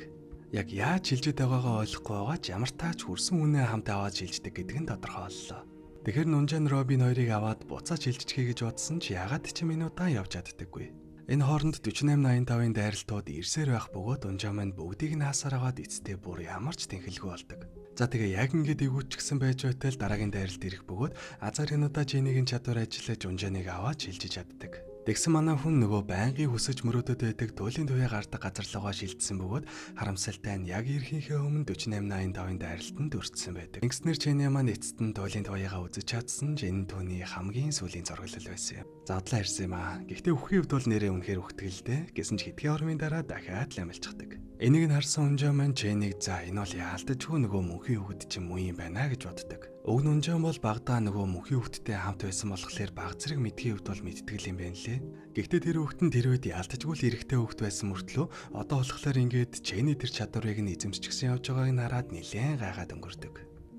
Яг яаж шилжиж байгаагаа ойлгохгүй байгаа ч ямар тач хүрсэн үнэ хамт аваад шилждэг гэдэг нь тодорхой боллоо. Тэгэхээр Өнжөөн Робин хоёрыг аваад буцаад шилжчихье гэж бодсон ч ягаад ч минутаа явж чаддаггүй. Энэ хооронд 4885-ын дайралтууд ирсээр байх бөгөөд Өнжөө маань бүгдийг нь хаасаар агаад эцтэй бүр ямар ч тэнхэлгүй болдог. За тэгээ яг ингэж эгүүчгсэн байж байтал дараагийн дайралт ирэх бөгөөд Азаринуудаа Чэнигийн чадвар ажиллаж Өнжөөнийг аваад шилжиж чаддаг. Тэгсэн манай хүн нөгөө байнгын хүсэж мөрөөдөд байдаг туйлын туяа гардаг газарлуугаа шилжсэн бөгөөд харамсалтай нь яг ирэхийнхээ өмнө 4885-ын дайралтанд өртсөн байдаг. Ингэснээр Чэни маань эцэст нь туйлын туяагаа үзэж чадсан ч энэ түүний хамгийн сүүлийн зурглал байсан юм. Задлаа ирсэн юм аа. Гэхдээ үхэхийн хувьд бол нэрээ үнэхээр үхтгэлтэй. Гэсэн ч хэдхэн ормын дараа дахиад л амилчдаг. Энийг нь харсан Өнжөө маань Чэнийг за энэ бол яалтчгүй нөгөө мөнхийн хүүхэд чинь муу юм байна гэж боддог. Өг нь Өнжөө бол багадаа нөгөө мөнхийн хүүхэдтэй хамт байсан болохоор баг зэрэг мэдхийн хувьд бол мэдтгэл юм байна лээ. Гэхдээ тэр хүүхэд нь тэр үед яалтчгүй л эрэгтэй хүүхэд байсан мөртлөө одоо болохоор ингээд Чэни тэр чадварыг нь эзэмшчихсэн явж байгааг нь хараад нэлээд гайхаад өнгөрдөг.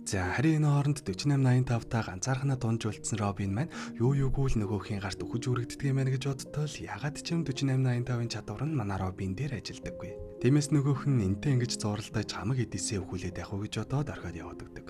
За харин энэ хооронд 4885-та ганцаархнаа дунжуулсан Робин маань юу юугүй л нөгөөхийн гарт өгөж үрэгддэг юм байна гэж бодтол ягаад ч юм 4885-ын чадвар нь манай Робин дээр ажилдаггүй. Тиймээс нөгөөх нь энтэй ингэж зуралдаж хамаг эдисээ өвхүүлээд явах уу гэж бодоод орхиод явагддаг.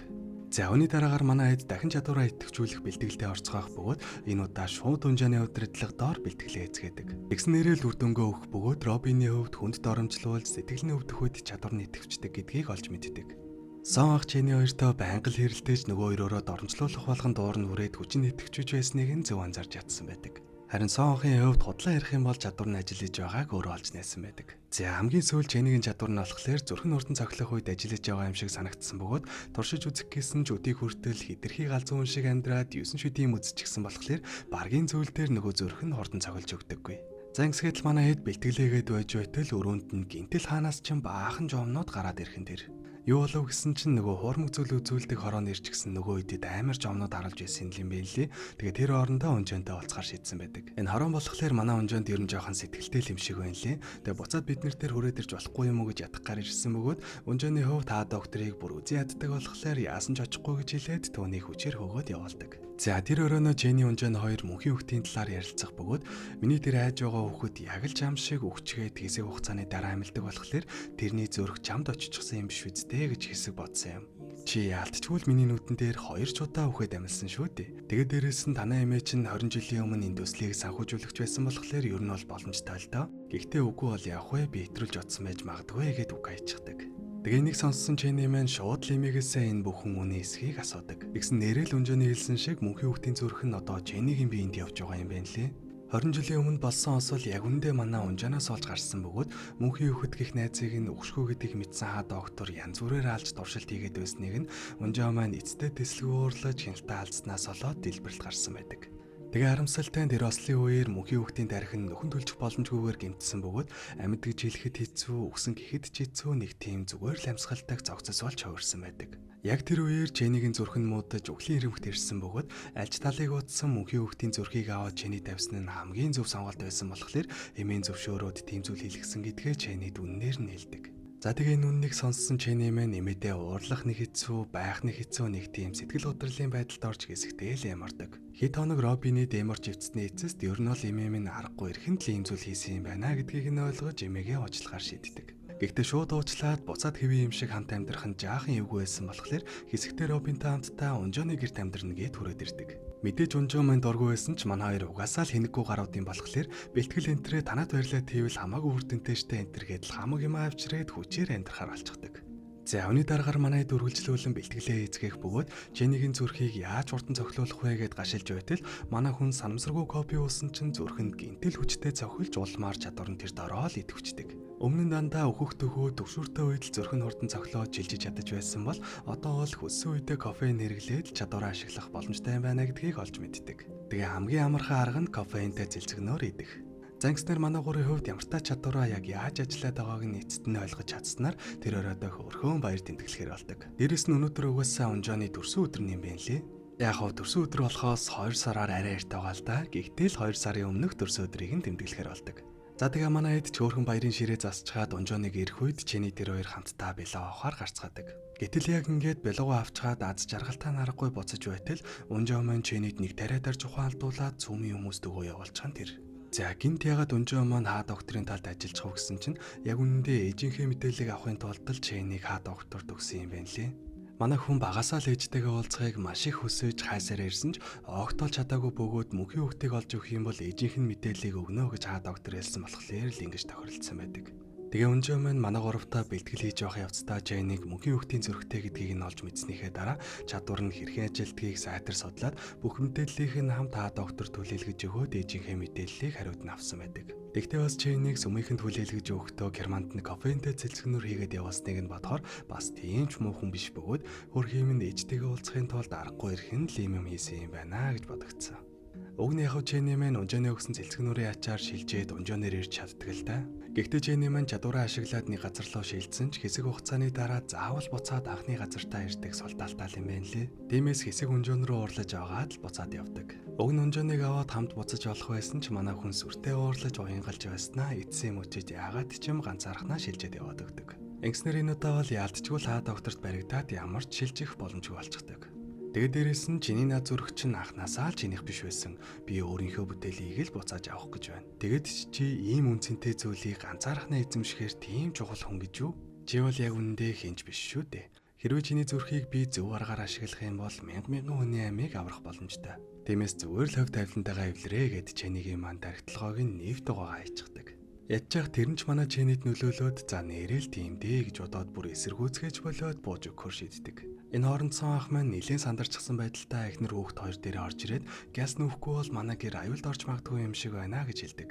За үүний дараагаар манай хэд дахин чадвараа идэвхжүүлэх бэлтгэлтэд орцгоох бөгөөд энэ удаа шууд Өнжөөний удирдлага доор бэлтгэлээ эзгээдэг. Тэгсэн нэрэл үр дүнгөө өгөх бөгөөд Робины хувьд хүнд доромжлуулж сэтгэлний өвдөхөд чадвар нь идэвхждэг гэдгийг олж мэддэг. Сон ах Чэни хоёртой байнга л хэрэлдэж нөгөө хоёроо доромжлуулах болгон дуур нь үрээд хүчин идэвхжиж байсныг нь зөв анзаарч ядсан байдаг. Харин Сон ахын хувьд худлаа ярих юм бол чадвар нь ажиллаж байгааг өөрөө олж найсан байдаг. За хамгийн сүүл Чэнигийн чадвар нь болохоор зүрхэн урдан цохилох үед ажиллаж байгаа юм шиг санагдсан бөгөөд туршиж үзэх гэсэн ч өдийг хүртэл хитрхи галзуун шиг амьдраад 9 шүдийн үзчихсэн болохоор баргийн зүйл дээр нөгөө зүрхэн урдан цохилж өгдөггүй. За ингэсгээд л манай хэд бэлтгэлээгээд байж байтал өрөөнд нь гинтэл хаанаас ч баахан жомнууд гараад ирхэн тэр. Юу болов гэсэн чинь нөгөө хуурмаг зүйл үзүүлдэг хорон ирч гисэн нөгөө үедэд амар жомнууд харуулж байсан юм байна лээ. Тэгээ тэр орондоо Өнжөөнтэй уулзахаар шийдсэн байдаг. Энэ хорон болохоор манай Өнжөөнд ер нь жоохон сэтгэлтэй юм шиг байна лээ. Тэгээ буцаад бид нарт хүрээд ирж болохгүй юм уу гэж ядахгаар ирсэн бөгөөд Өнжөөний хувьд та докторыг бүр үзий яддаг болохоор яасан ч очихгүй гэж хэлээд түүнийг хүчээр хөөгөөд явуулдаг. За тэр өрөөнөө Чэни Өнжөөний хоёр мөнхийн хүүхдийн талаар ярилцах бөгөөд миний тэр айж байгаа хүүхэд яг л чам шиг өгчгээд хэсэг хугацааны дараа амьддаг болохоор тэрний зөрөх чамд очихсан юм биш үсттэй гэж хэсэг бодсон юм. Чи яалтчгүй л миний нүдэн дээр 2 чудаа үхээд амьдсан шүү дээ. Тэгээд дээрэс нь танаа эмээ чинь 20 жилийн өмнө энэ төслийг санхүүжүүлэгч байсан болохоор ер нь бол боломжтой л доо. Гэхдээ үгүй бол явах вэ би хэтрүүлж утсан байж магадгүй гэд үг хайчихдаг. Тэгээ энийг сонссон Чэни маань шууд лимигээсээ энэ бүхэн үнийн эсхийг асуудаг. Тэгсэн нэрэл Өнжөөний хэлсэн шиг мөнхийн хүүхдийн зүрх нь одоо Чэнигийн биеинд явж байгаа юм байна лээ. 20 жилийн өмнө болсон осол яг үндэ манай Өнжөөнөөс олж гарсан бөгөөд мөнхийн хүүхэд гих найзыг нь өгшгөө гэдгийг мэдсэн хаа доктор янз бүрээр алж туршилт хийгээд байсныг нь Өнжөө маань эцтэй тэсэлгүүрлэж хяналтаа алдснаас олоод дэлбэрэлт гарсан байдаг. Тэгээ харамсалтай тэр ослын үеэр мөнхийн хүүхдийн тархин нөхөн төлчих боломжгүйгээр гэмтсэн бөгөөд амьд гэж хэлэхэд хэцүү, өгсөн гэхэд ч хэцүү нэг тийм зүгээр л амьсгалтай цогцос болж хувирсан байдаг. Яг тэр үеэр Чэнигийн зүрхэн муудаж үхлийн хэрэмхт ирсэн бөгөөд альж талыг утсан мөнхийн хүүхдийн зүрхийг аваад Чэни тавьсан нь хамгийн зөв сонголт байсан болохоор эмийн зөвшөөрөөд тийм зүйл хийлгсэн гэдгээ Чэни дүннээр нь хэлдэг. За тэгээ нүннийг сонссон Чэни маань нэмэдээ уурлах нэг хэцүү, байх нэг хэцүү нэг тийм сэтгэл хөдлөлийн байдалд орж хэсэгтэй л ямардаг. Хэд хоног Робины дэмар живцсний эцэст ер нь бол эмээ минь аргагүй эрхэнд л ийм зүйл хийсэн юм байна гэдгийг нь ойлгож эмээгээ уучлахаар шийддэг. Гэхдээ шууд уучлаад буцаад хэвэн юм шиг хамт амьдрах нь жаахан эвгүй байсан болохоор хэсэгтэй Робинтай хамтдаа Өнжөөний гэрт амьдрна гэд хүрээд ирдэг. Мэдээж Өнжөө маань дургүй байсан ч манай хоёр угаасаа л хэнэггүй гарууд юм болохоор бэлтгэл энтрээ танаад баярлаа тийвэл хамаагүй үр дүнтэй штэ энтер гэдэл хамаг юм авчирээд хүчээр амьдрахаар болчихдаг. За үүний дараагаар манай дөрвөлжлүүлэн бэлтгэлээ эзгэх бөгөөд Женнигийн зүрхийг яаж хурдан цохилуулах вэ гэд гашилж байтал манай хүн санамсаргүй копи уусан чинь зүрхэнд гинтэл хүчтэй цохилж улмаар чадвар нь тэр дороо л идэвчдэг. Өмнө нь дандаа өөхөх төхөө төвшөртэй үед л зүрх нь хурдан цохилоод жилжиж чадаж байсан бол одоо бол хүссэн үедээ кофеин хэрэглээд чадвараа ашиглах боломжтой юм байна гэдгийг олж мэддэг. Тэгээ хамгийн амархан арга нь кофеинтэй зэлцгнөөр идэх. Зангиснаар манай гурийн хувьд ямартай чадвараа яг яаж ажиллаад байгааг нь эцэст нь ойлгож чадсанаар тэр оройдоо хөөрхөн баяр тэмдэглэхээр болдог. Дээрэс нь өнөөдөр угаасаа унжооны төрсөн өдөр юм байна лээ. Яг хоо төрсөн өдөр болохоос 2 сараар арай эрт байгаа л да. Гэхдээ л 2 сарын өмнөх төрсөн өдрийг нь тэмдэглэхээр болдог. За тэгээ манай хэд ч хөөрхөн баярын ширээ засчгаад унжооныг ирэх үед Чэни тэр хоёр хамтдаа бэлээ авахаар гарцгаадаг. Гэтэл яг ингээд бэлгоо авчгаад аз жаргалтай наргагүй буцаж байтал унжоо маань Чэнид нэг тариатаар чухаалдуулаад цүмийн хүмүүст өгөө явуулчихan тэр. За гинт ягаад унжоо маань хаа докторийн талд ажиллаж байгаа гэсэн чинь яг үнэндээ ээжийнхээ мэдээллийг авахын тулд л Чэнийг хаа докторт өгсөн юм байна лээ. Манай хүн багасаа л ээжтэйгээ уулзахыг маш их хүсэж хайсаар ирсэн ч огтолж чадаагүй бөгөөд мөнхийн хүүхдийг олж өгөх юм бол ээжийнх нь мэдээллийг өгнө гэж хаа доктор хэлсэн болохоор л ингэж тохиролцсон байдаг. Тэгээ унжоо маань манай гуравтаа бэлтгэл хийж явах явцдаа Чэнийг мөнхийн хүүхдийн зөрөгтэй гэдгийг нь олж мэдснийхээ дараа чадвар нь хэрхэн ажилтгийг сайтар судлаад бүх мэдээллийг нь хамт хаа доктор түлээлгэж өгөөд ээжийнхээ мэдээллийг хариуд нь авсан байдаг. Тэгтээ бас Чэнийг сүмийнхэн түлээлгэж өгөхдөө германд нь кофеинтэй цэлцгнөр хийгээд яваасныг нь бодохоор бас тийм ч муухан биш бөгөөд хөрх юм ээжтэйгээ уулзахын тулд аргагүй ирэх нь л юм хийсэн юм байна гэж бодогдсон. Уг нь яг Чэни маань унжооны өгсөн цэлцгнүүрийн ачаар шилжээд унжооноор ирж чаддаг л да. Гэхдээ Чэни маань чадвараа ашиглаад нэг газар руу шилжсэн ч хэсэг хугацааны дараа заавал буцаад анхны газартаа ирдэг султаалтаа юм байна лээ. Тиймээс хэсэг унжоон руу уурлаж аваад л буцаад явдаг. Уг нь унжооныг аваад хамт буцаж болох байсан ч манай хүн сүртэй уурлаж уянгалж байснаа эцсийн мөчөж яагаад ч юм ганцаархнаа шилжээд яваад өгдөг. Ингэснээр энэ удаа бол яалтчгүй л хаа докторт баригдаад ямар ч шилжих боломжгүй болчихдог. Тэгээд дээрэс нь чиний наад зүрх чинь анхнаасаа л чинийх биш байсан. Би өөрийнхөө бүтээлийг л буцааж авах гэж байна. Тэгэд чи ийм үнцэнтэй зүйлийг ганцаархнаа эзэмшихээр тийм чухал хүн гэж юу? Чи бол яг үнэндээ хинч биш шүү дээ. Хэрвээ чиний зүрхийг би зөв аргаар ашиглах юм бол мянган хүний амийг аврах боломжтой. Тиймээс зүгээр л хувь тавилантайгаа эвлэрээ гэд Чэнигийн маань даригтлагыг нэвт угаагаа хийчихдэг. Ядчих тэр нь ч манай Чэнид нөлөөлөөд за нэрэл тийм дээ гэж бодоод бүр эсэргүүцгээж болоод бууж өгөхөр шийддэг. Энэ хооронд сон ах маань нэлээд сандарчихсан байдалтай эхнэр хүүхд хоёр дээрээ орж ирээд газ нүүхгүй бол манай гэр аюулд орж магадгүй юм шиг байна гэж хэлдэг.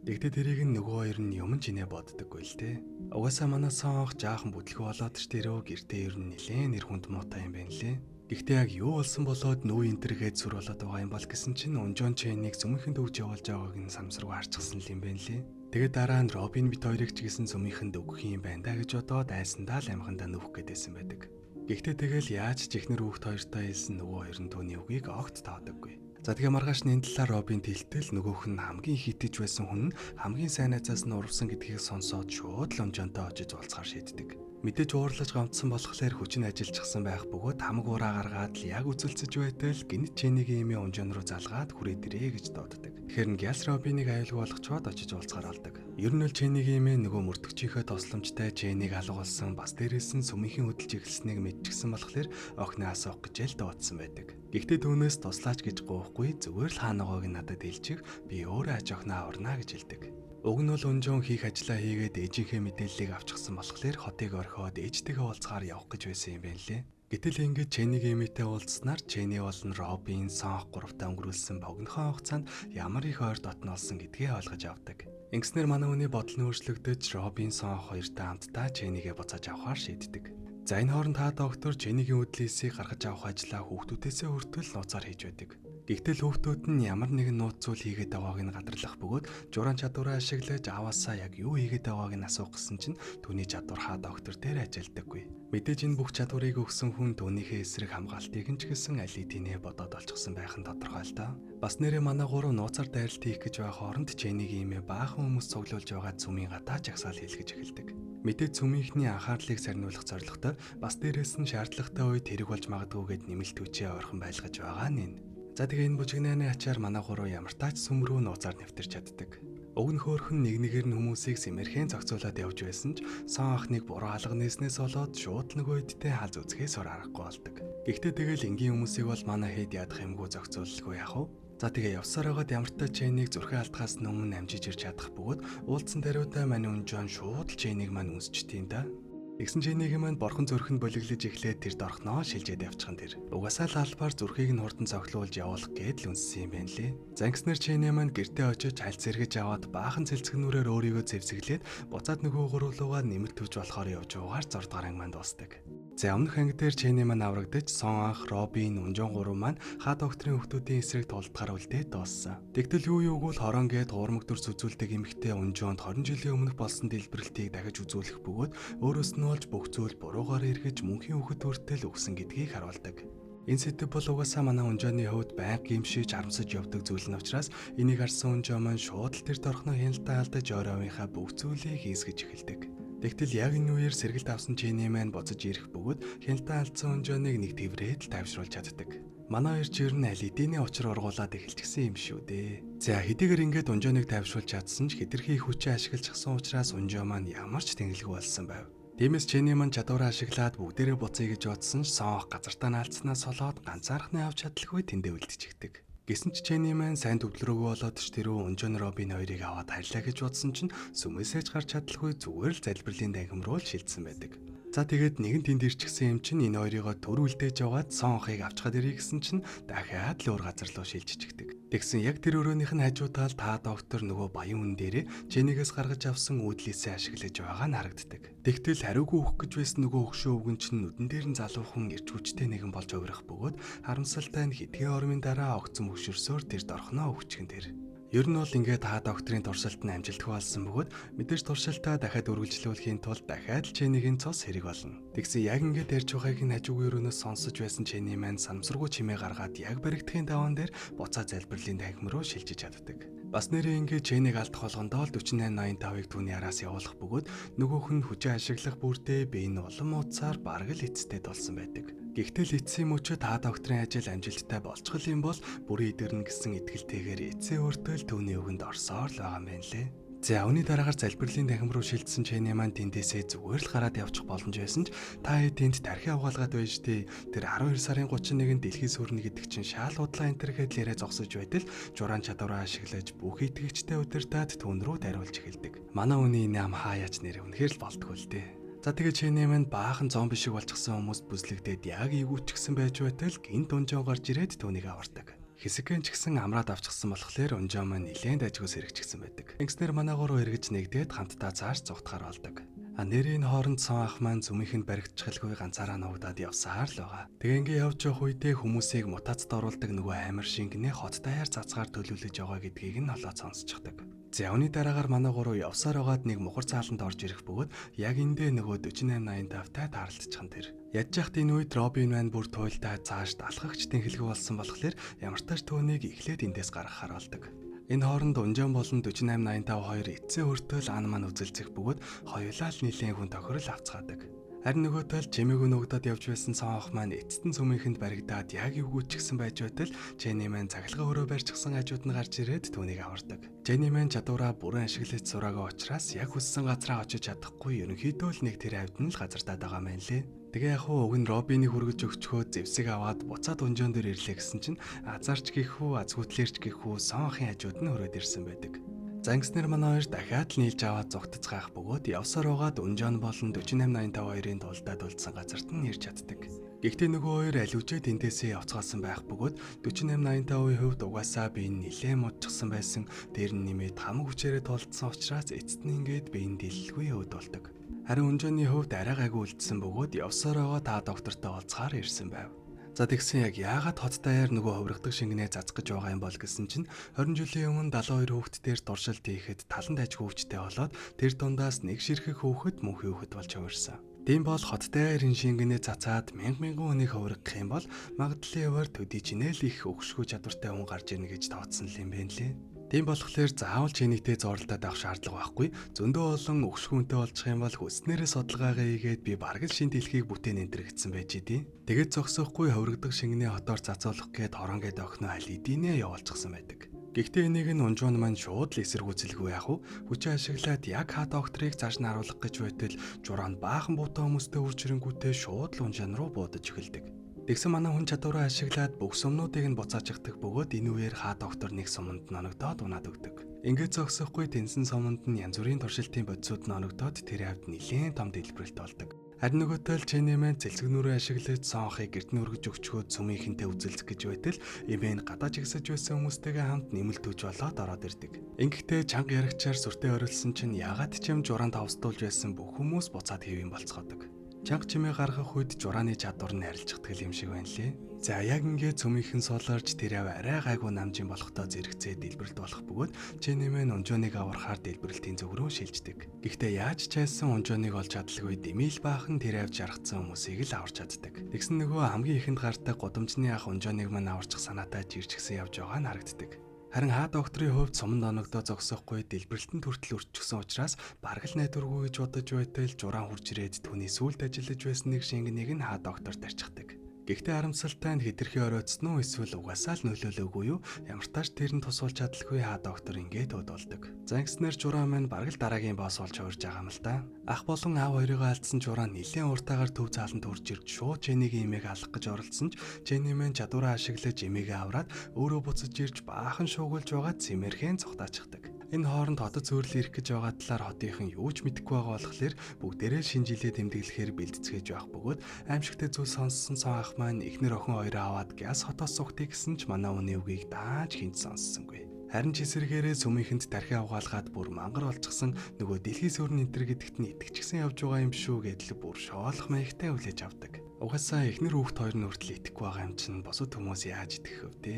Тэгтээ тэрийг нөгөө хоёр нь юм чинээ боддоггүй л дээ. Угаасаа манай сон ах жаахан бүтлгүй болоод ч тэрөө гэртээ ер нь нэлээд нэр хүнд муутай юм байна лээ. Гэхдээ яг юу болсон болоод нүү энтергээд сүр болоод байгаа юм бол гэсэн чинь унжоон Чэнийг зүмийнхэнд өгж явуулж байгааг нь самсаргүй харчихсан юм байна лээ. Тэгээд дараа нь Робин бит хоёрыг ч гэсэн зүмийнхэнд өгөх юм байна да гэж бодоод айсандаа л амхандаа нүүх гээдсэн байдаг. Гэхдээ тэгэл яаж ч ихнэр хүүхд хоёртой хэлсэн нөгөө хоёр нь түүний үгийг огт таадаггүй. За тэгээ маргааш нь энэ талаар Робин тэлтэл нөгөөх нь хамгийн их хитэж байсан хүн нь хамгийн сайн найзаас нь урвсан гэдгийг сонсоод шууд л унжоонтой очиж уулзахаар шийддэг. Мэдээж уурлаж гамтсан болохоор хүчин ажиллажчихсан байх бөгөөд хамаг ураа гаргаад л яг үзэлцэж байтал гинт Чэнигийн эмээ унжоон руу залгаад хүрээд ирээ гэж дууддаг. Тэгэхээр нь Гяс Робиныг аюулгүй болгочоод очиж уулзахаар болдог. Ер нь л Чэнигийн эмээ нөгөө мөрдөгчийнхөө тосломжтой Чэнийг алгуулсан бас дээрээс нь сүмийнхэн хөдөлж эхэлснийг мэдчихсэн болохоор охиноо асуух гэж л дуудсан байдаг. Гэхдээ түүнээс туслаач гэж гоохгүй зүгээр л хаанагааг нь надад хэлчих би өөрөө аж охиноо аварна гэж хэлдэг. Уг нь бол унжоон хийх ажлаа хийгээд ээжийнхээ мэдээллийг авчихсан болохоор хотыг орхиод ээжтэйгээ уулзахаар явах гэж байсан юм байна лээ. Гэтэл ингэж Чэнигийн эмээтэй уулзснаар Чэни болон Робин сонх гуравтаа өнгөрүүлсэн богинохоо хугацаанд ямар их ойр дотнолсон гэдгээ ойлгож авдаг. Ингэснээр манай хүний бодол нь өөрчлөгдөж Робин сонх хоёртой хамтдаа Чэнигээ буцааж авахаар шийддэг. За энэ хооронд та доктор Чэнигийн үдлээсийг гаргаж авах ажлаа хүүхдүүдээсээ хүртэл нууцаар хийж байдаг. Гэхдээ хүүхдүүд нь ямар нэгэн нууц зүйл хийгээд байгааг нь гадарлах бөгөөд журaan чадвараа ашиглаж аваасаа яг юу хийгээд байгааг нь асуух гэсэн чинь түүний чадвар хаа доктор дээр ажилдаггүй. Мэдээж энэ бүх чадварыг өгсөн хүн түүнийхээ эсрэг хамгаалтыг нь ч гэсэн аль хэдийнэ бодоод олчихсан байх нь тодорхой л доо. Бас нэрээ манай гурав нууцаар дайралт хийх гэж байх хооронд Чэнигийн эмээ баахан хүмүүс цуглуулж байгаа цүмийн гадаа жагсаал хийлгэж эхэлдэг. Мэдээж цүмийнхний анхаарлыг сарниулах зорилготой бас дээрээс нь шаардлагатай үед тэрэг болж магадгүйгээд нэмэлт хүчээ ойрхон байлгаж байгаа нь. За тэгээ энэ бужигнааны ачаар манай гурав ямар тач сүм рүү нууцаар нэвтэрч чаддаг. Уг нь хөөрхөн нэг нэгээр нь хүмүүсийг сэмэрхэн зохицуулаад явж байсан ч сон ахныг буруу алга нээснээс болоод шууд нөгөө хэдтэй хал зүцгээс ор аргагүй болдог. Гэхдээ тэгэл энгийн хүмүүсийг бол манай хэд ядах юмгүй зохицуулалгүй яах вэ? За тэгээ явсаар байгаад ямартай Чэнийг зүрхээ алдахаас өмнө амжиж ирж чадах бөгөөд уулзсан даруйдаа мань унжоон шууд л Чэнийг маань үнсчихдээ да. Тэгсэн Женигийн маань борхон зүрхэнд болиглож эхлээд тэрд орхноо шилжээд явчихсан тэр. Угаасаа л албаар зүрхийг нь хурдан цогцлуулж явуулах гээд л үнссэн юм байна лээ. Зангиснэр Жени маань гэртээ очиж хальц сэргэж аваад баахан цэлцгнүүрээр өөрийгөө зэвсэглээд буцаад нөгөө гурвлуугаар нэмэлт төвж болохоор явж уугаар 6 дугаар анги маань дуустдаг. За өмнөх анги дээр Жени маань аврагдаж Сон анх, Робин, Унжон гурав маань ха докторийн хүүхдүүдийн эсрэг тулдахаар үлдээд дууссан. Тэгтэл юу юуг бол хорон гээд хуурмаг дүрс үзүүлдэг эмэгтэй Унжонд 20 жилийн өмнөх болсон дэлбэрэлтийг дахиж үзүүлэх бөгөөд өөрөөс нь олж бүх зүйл буруугаар эргэж мөнхийн хүүхэд хүртэл өгсөн гэдгийг харуулдаг. Энэ сэдв бол угаасаа манай Унжооны хувьд байнга гимшиж харамсаж явдаг зүйл нь учраас энийг харсан Унжоо маань шууд л тэр торхноо хяналтаа алдаж ойрооныхаа бүх зүйлийг хийсгэж эхэлдэг. Тэгтэл яг энэ үеэр сэргэлт авсан Жени маань буцаж ирэх бөгөөд хяналтаа алдсан Унжооныг нэг тэврээд л тайвшруулж чаддаг. Манай хоёр ч ер нь аль эдийн учир ургуулад эхэлчихсэн юм шүү дээ. За хэдийгээр ингээд Унжооныг тайвшруулж чадсан ч хэтэрхий хүчээ ашиглажсан учраас Унжоо маань ямар ч тэнглэгүй болсон байв. Тиймээс Жени маань чадвараа ашиглаад бүгдээрээ буцъя гэж бодсон ч Сон газартаа наалцснаас болоод ганцаархнаа авч чадлагүй тэндээ үлдчихдэг. Гэсэн ч Жени маань сайн төвлөрөөгүй болоод ч тэрөө Унжон Робин хоёрыг аваад хайрлаа гэж бодсон чинь сүмээсээ ч гарч чадлагүй зүгээр л залбирлын дангим руу л шилжсэн байдаг. За тэгээд нэгэн тэнд ирчихсэн юм чинь энэ хоёрыгоо төр үлдээж яваад Сонхыг авчхад ирье гэсэн чинь дахиад л өөр газар руу шилжчихдэг. Тэгсэн яг тэр өрөөнийх нь хажуудаа та доктор нөгөө баян хүн дээрээ Женигээс гаргаж авсан уудлээсээ ашиглаж байгаа нь харагддаг. Тэгтэл хариугүй өгөх гэж байсан нөгөө өгшөө өвгөн чинь нүдэн дээр нь залуухан ирч хүчтэй нэгэн болж увирах бөгөөд харамсалтай нь хэдхэн ормын дараа огцом хөшөрсөөр тэр дорхноо өгчихэн тэр. Ер нь бол ингээд та докторийн туршилт нь амжилтгүй болсон бөгөөд мэдээж туршилтаа дахиад үргэлжлүүлэхийн тулд дахиад л Женигийн цус хэрэг болно. Тэгсэн яг ингээд ярьж байгааг нь хажуугийн өрөөнөөс сонсож байсан Жени маань санамсаргүй чимээ гаргаад яг баригдахын даваан дээр буцаа залбирлын танхим руу шилжиж чаддаг. Бас нэрээ ингээд Жениг алдах болгондоо л 4885-ыг түүний араас явуулах бөгөөд нөгөөх нь хүчээ ашиглах бүрдээ бие нь улам ууцаар бараг л эцэстээ болсон байдаг. Гэхдээ эцсийн мөчөд та докторийн ажил амжилттай болчихвол юм бол бүрийн идэрнэ гэсэн итгэлтэйгээр эцсийн өөртөө л түүний өгөнд орсоор л байгаа юм байна лээ. За үүний дараагаар залбирлын танхим руу шилжсэн Жени маань тэндээсээ зүгээр л гараад явчих боломж байсан ч та тэнд тархи авгаалгаад байж тээ. Тэр 12 сарын 31-нд дэлхий сүрнэ гэдэг чинь шаал удлаа энтергээд л яриа зогсож байтал жураан чадвараа ашиглаж бүх итгэгчтэй удирдаад түүн рүү дариулж эхэлдэг. Манай үний нам хаяач нэр үнэхээр л болтгоо л дээ. За тэгээ Жени маань баахан зомби шиг болчихсон хүмүүст бүслэгдээд яг эвгүүцчихсэн байж байтал гинт Унжоо гарч ирээд түүнийг авардаг. Хэсэгэн ч гэсэн амраад авчихсан болохоор Унжоо маань нилээн дайжгүй сэрэгчсэн байдаг. Ингэснээр манай гурав эргэж нэгдээд хамтдаа цааш зугтахаар болдог. Нэрийн хооронд Сон ах маань зүмийнхэнд баригдчихалгүй ганцаараа нуугдаад явсаар л байгаа. Тэгээ ингээ явж явах үедээ хүмүүсийг мутацид оруулдаг нөгөө амар шингэнэ хот даяар цацгаар төлөвлөж байгаа гэдгийг нь олоод сонсчихдаг. За үүний дараагаар манай гурав явсаар байгаад нэг мухар цааланд орж ирэх бөгөөд яг эндээ нөгөө 4885-тай тааралдчихсан тэр. Ядж яхад энэ үед Робин маань бүр туйлдаа цааш далхагч тэнхэлгүй болсон болохоор ямар тач түүнийг эхлээд эндээс гаргахаар болдог. Энэ хооронд Унжон болон 4885 эцсийн өртөө л ан маань үзэлцэх бөгөөд хоёулаа л нилийн хүн тохирол авцгаадаг. Харин нөгөө тал чимээгүй нүгдад явж байсан Сон ах маань эцэстэн зүмийнхэнд баригдаад яг эвгүүцчихсэн байж байтал Жени маань цаглгаа өрөө барьчихсан хажууд нь гарч ирээд түүнийг авардаг. Жени маань чадвараа бүрэн ашиглаж сураагаа учраас яг хүссэн газраа очиж чадахгүй ерөнхийдөө л нэг тэр хавьд нь л газартаад байгаа мэн лээ. Тэгээ яг уг нь Робиныг хүргэж өгчхөө зэвсэг аваад буцаад Унжон дээр ирлээ гэсэн чинь азарч гихүү азгүйтлэрч гихүү Сон ахын хажууд нь хөрөөд ирсэн байдаг. Зангиснэр манай хоёр дахиад л нийлж аваад зугтацгаах бөгөөд явсаар байгаад Унжон болон 4885-ын тулдаад үлдсэн газарт нь ирж чаддаг. Гэхдээ нөгөө хоёр аливжээ тэндээсээ явцгаасан байх бөгөөд 4885-ийн хувьд угаасаа би нилээн муудчихсан байсан. Дээр нь нэмээд хамаг хүчээрээ тулдсан учраас эцэст нь ингээд би дэлэлгүй өвд болдог. Харин Унжоны хувьд арай гайгүй үлдсэн бөгөөд явсаар байгаа та доктортой уулзахаар ирсэн байв. За тэгсэн яг яагаад хот даяар нөгөө хувиргадаг шингэнээ зацгаж байгаа юм бол гэсэн чинь 20 жилийн өмнө 72 хүүхдээр туршилт хийхэд талан дайжгүй өвчтэй болоод тэр дундаас нэг ширхэг хүүхэд мөнхийн хүүхэд болж хувирсан. Тийм бол хот даяарын шингэнээ цацаад мянган хүнийг хувиргах юм бол магадлалын хуваар төдий чинээл их өгшгүй чадвартай хүн гарч ирнэ гэж тооцсон юм байна лээ. Тийм болохоор заавал чинийтэй зурлаад авах шаардлага байхгүй. Зөндөө олон өгшгүнтэй болчих юм бол хүснээрээ судалгаагаа хийгээд би бараг л шин дэлхийг бүтээн энтэрэгдсэн байж идэв. Тэгээд зогсоохгүй хувиргадаг шингэнээ хотоор цацуулах гээд хорон гээд охиноо аль эдийнэ явуулчихсан байдаг. Гэхдээ энийг нь Унжон маань шууд л эсэргүүцэлгүй яах вэ? Хүчээ ашиглаад яг ха докторыг цааш нь харуулах гэж байтал журaan баахан буутай хүмүүстэй үржирэнгүүтээ шууд л Унжон руу буудаж эхэлдэг. Тэгсэн манай хүн чадвараа ашиглаад бүх сумнуудыг нь буцаажигдах бөгөөд энэ үеэр ха доктор нэг суманд нь оногдоод унаад өгдөг. Ингээд зогсохгүй тэнсэн суманд нь янз бүрийн туршилтын бодисууд нь оногдоод тэр хавьд нэлээд том дэлбэрэлт болдог. Харин нөгөө тал Jenny маань цэлцгнүүрээ ашиглаж соонхыг гэртний өргөж өгчгөө цөмийнхэнтэй үзэлцэх гэж байтал эмээн гадаа жигсэж байсан хүмүүстэйгээ хамт нэмэлтүүж болоод ороод ирдэг. Ингэхдээ чанга ярагчаар сүртэй орилсон чинь ягаад ч юм журaan тавстуулж байсан бүх хүмүүс буцаад хэвэн болцгоодог. Чанга чимээ гаргах үед журааны чадвар нь арилждаг юм шиг байна лээ. За яг ингээд цөмийнхэн сууларч тэр арай гайгүй намжин болохдоо зэрэгцээ дэлбэрэлт болох бөгөөд Jenny маань унжооныг аврахаар дэлбэрэлтийн зөв рүү шилждэг. Гэхдээ яаж ч хайсан унжооныг олж чадлагүй Дэмил баахан тэр авч жаргацсан хүмүүсийг л аварч чаддаг. Тэгсэн нөгөө хамгийн ихэнд гардаг гудамжны ах унжооныг маань аварчих санаатай жирчгсэн явж байгаа нь харагддаг. Харин хаа докторийн хувьд суманд оногдоо зогсохгүй дэлбэрэлтэн хүртэл өртчихсөн учраас бараг л найдваргүй гэж бодож байтал журaan хурж ирээд түүний сүлд ажиллаж байсан нэг шингэнийг нь хаа доктор тарчихдаг. Гэхдээ харамсалтай нь хэтэрхий оройтсон уу эсвэл угаасаа л нөлөөлөөгүй юу? Ямар тач тэр нь тусуулж чадлагүй хаа доктор ингээд өдөлдөг. Зангиснэр журaan маань бараг л дараагийн босс болж хуурж байгаа юм л да. Ах болон аав хоёрыг алдсан журaan нэлээд уртаагаар төв цааланд хурж ирж шууд Jenny-гийн эмээг алах гэж оролцсон ч Jenny маань чадвараа ашиглаж эмээгээ аваад өөрөө буцаж ирж баахан шуугуулж байгаа цэмэрхэн цогтаачдаг. Энэ хооронд хотод зөөрлө ирэх гэж байгаа талаар хотынхан юу ч мэдэхгүй байгаа болохоор бүгдээрээ шинэ жилээ тэмдэглэхээр бэлтцгээж байх бөгөөд аимшигтэй зүйл сонссон цоо ах маань эхнэр охин хоёроо аваад гяс хотоос сухтыг гэсэн ч манай үний үгийг дааж хинт сонссонгүй. Харин ч эсэргээрээ сүмийнхэнд тархиа угаалгаад бүр мангар болчихсон нөгөө дэлхий сүрэн энтер гэдэгт нь итгэжсэн явж байгаа юм шүү гэдэл бүр шоолох маягтай хүлээж авдаг. Угаасаа эхнэр хүүхд хоёр нь хүртэл итгэхгүй байгаа юм чинь босод хүмүүс яаж итгэх вэ те?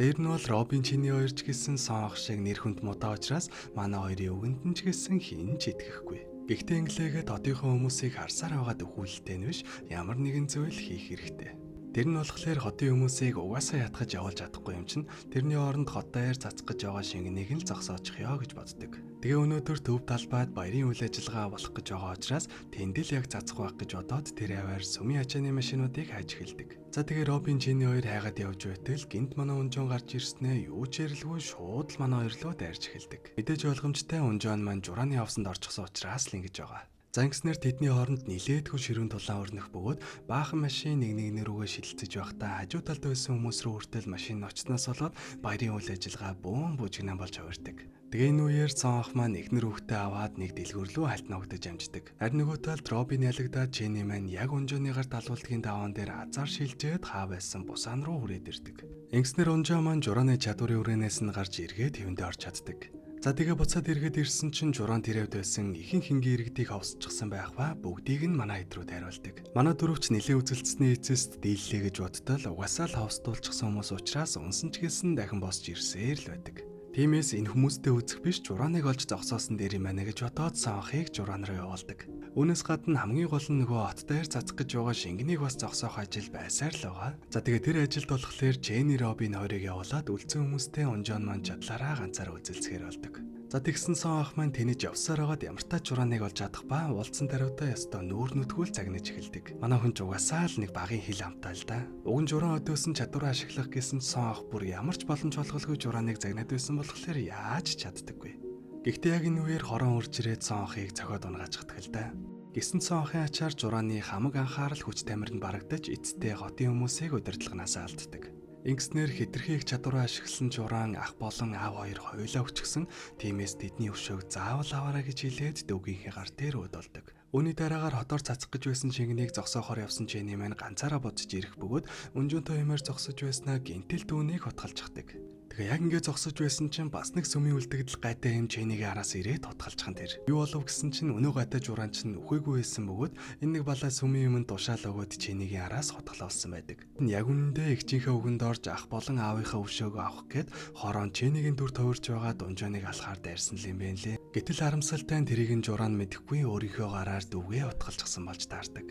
Дээр нь бол Робин чиний хоёр ч гэсэн соонх шиг нэр хүнд мудаа учраас манай хоёрын үгэнд нь ч гэсэн хэн ч итгэхгүй. Гэхдээ инглигээд одынхоо хүмүүсийг харсаар байгаад өхүүлэлтэй нь биш ямар нэгэн зүйл хийх хэрэгтэй. Тэр нь болохоор хотын хүмүүсийг угаасаа ятгах явуулж чадахгүй юм чинь тэрний оронд хот даяар цацах гэж байгаа шингэнийг л зогсоочих ёо гэж боддог. Тэгээ өнөөдөр төв талбайд баярын үйл ажиллагаа болох гэж байгаа учраас тэнд л яг цацах байх гэж бодоод тэр аваар сүмийн ачааны машинуудыг хайж эхэлдэг. За тэгээ Робин Jenny хоёр хайгаад явж байтал гинт манай унжоон гарч ирснээ юу ч ярилгүй шууд л манай хоёр руу дайрч эхэлдэг. Мэдээж ойлгомжтой унжоон маань журааны явсанд орчихсон учраас л ингэж байгаа. Зангиснэр тэдний хооронд нилээдгүй ширүүн тулаан өрнөх бөгөөд баахан машин нэг рүүгээ шидэлцэж байхдаа хажуу талд байсан хүмүүс рүү хүртэл машин очсноос болоод баярын үйл ажиллагаа бөөн бүжигнэн болж хувирдаг. Тэгээ энэ үеэр цаанх маань эхнэр хүүхдээ аваад нэг дэлгүүр рүү хальтна өгдөж амждаг. Харин нөгөө талд Робин ялагдаад Jenny маань яг унжооныгаар далуултгийн даваан дээр азар шилжээд хаа байсан бусаан руу хүрээд ирдэг. Ингэснэр унжоо маань журааны чадварын үрээнээс нь гарч эргээд хэвэндээ орж чаддаг. За тэгээ буцаад эргээд ирсэн чинь журaan тэрвд байсан ихэнх хингийн иргэдийг ховсчихсан байх ба бүгдийг нь манай хэд рүү тайруулдаг. Манай дөрөвч нэлээд үзэлцсэний эцэст дийллээ гэж бодтол угаасаа л ховсдуулчихсан хүмүүс учраас унсан ч гэсэн дахин босч ирсээр л байдаг. Тиймээс энэ хүмүүстэй үзэх биш журааныг олж зогсоосон дээр юм байна гэж бодоод соонхыг журaan руу явуулдаг. Үүнээс гадна хамгийн гол нь нөгөө хот даяар цацах гэж байгаа шингэнийг бас зогсоох ажил байсаар л байгаа. За тэгээ тэр ажилд болохоор Jenny Робин хоёрыг явуулаад үлдсэн хүмүүстэй унжоон маань чадлаараа ганцаараа үзэлцэхээр болдог. За тэгсэн сон ах маань тэнэж явсаар байгаад ямар тач журааныг олж чадах ба уулзсан даруйдаа ёстой нүүр нүтгүүл загнаж эхэлдэг. Манай хүн ч угаасаа л нэг багийн хил амтаа л да. Уг нь журaan өдөөсөн чадвараа ашиглах гэсэн сон ах бүр ямар ч боломж олголгүй журааныг загнаад байсан болохоор яаж чаддаггүй. Гэхдээ яг энэ үеэр хорон урж ирээд сон ахыг цохиод унгаачихдаг л да. Гэсэн сон ахын ачаар журааны хамаг анхаарал хүч тамиранд барагдаж эцтэй хотын хүмүүсийг удирдлагнаас алддаг. Ингэснээр хэтэрхий их чадвараа ашигласан журaan ах болон аав хоёр хоёулаа өчгсөн. Тиймээс тэдний өшөөг заавал аваарай гэж хэлээд дөвгийнхээ гар дээр өдөлдөг. Үүний дараагаар хотоор цацах гэж байсан шингэнийг зогсоохоор явсан Jenny маань ганцаараа бодож ирэх бөгөөд өнжөөнтэй хэмээр зогсож байснаа гинтэл дүүнийг хотгалждаг. Тэгээ яг ингэ зогсож байсан чинь бас нэг сүмийн үлдэгдэл гайтай юм Jenny-гийн араас ирээд хотгалжхан тэр. Юу болов гэсэн чинь өнөө гайтай журaan чинь үхээгүй байсан бөгөөд энэ нэг балаа сүмийн юмд тушаал өгөөд Jenny-гийн араас хотгалуулсан байдаг. Яг үнэндээ эгчийнхээ үгэнд орж ах болон аавынхаа өшөөг авах гээд хороон Jenny-гийн дүр товирж байгаа унжооныг алхаар дайрсан л юм байна лээ. Гэтэл харамсалтай нь тэрийг нь журaan мэдэхгүй өөрийнхөө гараар дүвгээ утгалчихсан болж таардаг.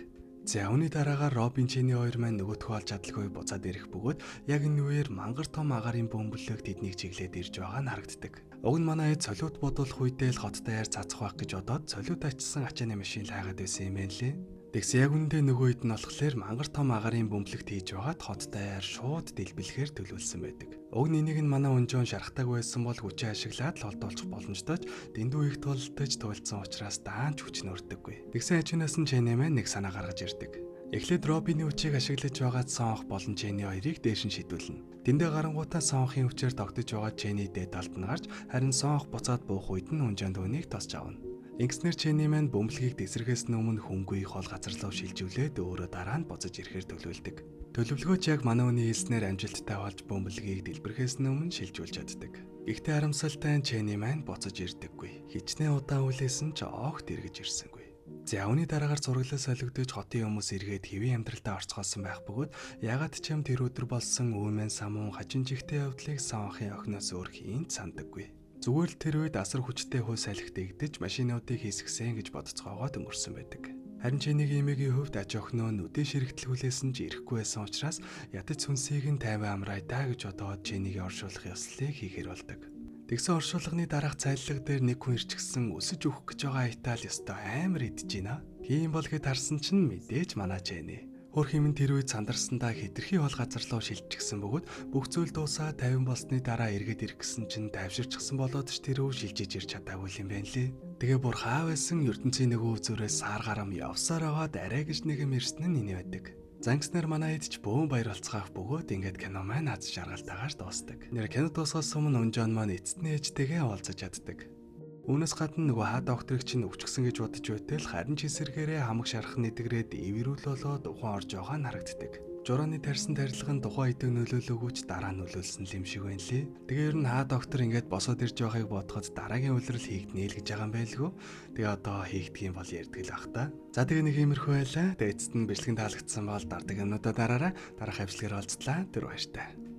За үүний дараагаар Робин Jenny хоёр маань нөгөөдхөө олж чадлагүй буцаад ирэх бөгөөд яг энэ үеэр мангар том агарын бөмбөлөг тэднийг чиглээд ирж байгаа нь харагддаг. Уг нь манай эд солиот бодуулах үедээ л хот даяар цацах байх гэж бодоод солиот ачсан ачааны машин л хайгаад байсан юм байна лээ. Тэгс яг үндэ нөгөө хэд нь болохоор мангар том агарын бөмбөлөгт хийж байгаад хот даяар шууд дэлбэлэхээр төлөвлөсөн байдаг. Уг нь энийг нь манай унжоон шарахтаагүй байсан бол хүчээ ашиглаад л холдуулчих боломжтой ч дэндүү их тулдаж туйлдсан учраас даанч хүч нөрдөггүй. Тэгсэн ачаанаас нь Jenny маань нэг санаа гаргаж ирдэг. Эхлээд Робины хүчийг ашиглаж байгаад Сонх болон Jenny хоёрыг дээшин шидүүлнэ. Тэндээ гарангуутаа Сонхын хүчээр тогтож байгаа Jenny дээд талд нь гарч харин Сонх буцаад буух үед нь унжаан дүүнийг тосч авна. Ингэснээр Чэни маань бөмбөлгийг дэсрэхээс өмнө хүнгүй хол газар руу шилжүүлээд өөрөө дараа нь буцаж ирэхээр төлөвлөдөг. Төлөвлөгөөч яг манай хүний хэлснээр амжилттай болж бөмбөлгийг дэлбэрэхээс өмнө шилжүүлж чаддаг. Гэхдээ харамсалтай нь Чэни маань буцаж ирдэггүй. Хичнээн удаан хүлээсэн ч огт эргэж ирсэнгүй. За үүний дараагаар зураглал солигдож хотын хүмүүс эргээд хэвийн амьдралдаа орцгоосон байх бөгөөд ягаад ч юм тэр өдөр болсон үүмэн самуун хажин жигтэй явдлыг Саванхын охиноос өөр хийн сандаггүй. Зүгээр л тэр үед асар хүчтэй хуу салхи дэгдэж машинуудыг хийсгсэн гэж бодцоогоод өнгөрсөн байдаг. Харин Чэнигийн эмээгийн хувьд аж охиноо нүдэн ширэгтэл хүлээсэн ч ирэхгүй байсан учраас ядаж сүнсийг нь 50 амраа даа гэж бодоод Чэнигийн оршуулах ёслолыг хийхэр болдог. Тэгсэн оршуулганы дараах цайллага дээр нэг хүн ирчихсэн өсөж өгөх гэж байгаа Итали ёстой амар идэж байна. Тийм бол гэд харсан чинь мэдээж манай Чэни. Хөрх юм тэр үед сандарсандаа хэтэрхий хол газар руу шилжчихсэн бөгөөд бүх зүйл дуусаа 50 болсны дараа эргээд ирэх гэсэн чинь тайвширчихсан болоод ч тэрөө шилжиж ирч чадаагүй юм байна лээ. Тэгээ бүр хаа байсан ертөнцийн нөгөө үзүүрээс сар гарам явсаар агаад арай гэж нэгэм ирсэн нь энэ байдаг. Зангснаар манай хэд ч бөөн баяр болцгаах бөгөөд ингээд кино маань аз жаргалтайгаар дуусдаг. Нэр кино дуусгаас өмнө Унжон маань эцний ээжтэйгээ уулзаж чаддаг. Үүнээс гадна нөгөө хаа докторыг чинь өвчгсөн гэж бодож байтал харин ч эсэргээрээ хамаг шарах нэдгрээд эвэрүүл болоод ухаан орж байгаа нь харагддаг. Журооны тарьсан тарилга нь тухайн хэдэг нөлөөлөөгүй ч дараа нь нөлөөлсөн юм шиг байна лээ. Тэгээ ер нь хаа доктор ингээд босоод ирж байгааг бодоход дараагийн улирал хийгднэ л гэж байгаа юм байлгүй. Тэгээ одоо хийгдэх юм бол ярьдаг л ах та. За тэгээ нэг иймэрхүү байлаа. Тэгээ эцэст нь бичлэгэн таалагдсан бол дардаг юмнуудаа дараараа дараах хавьчлагаар олцлаа. Тэр баяртай.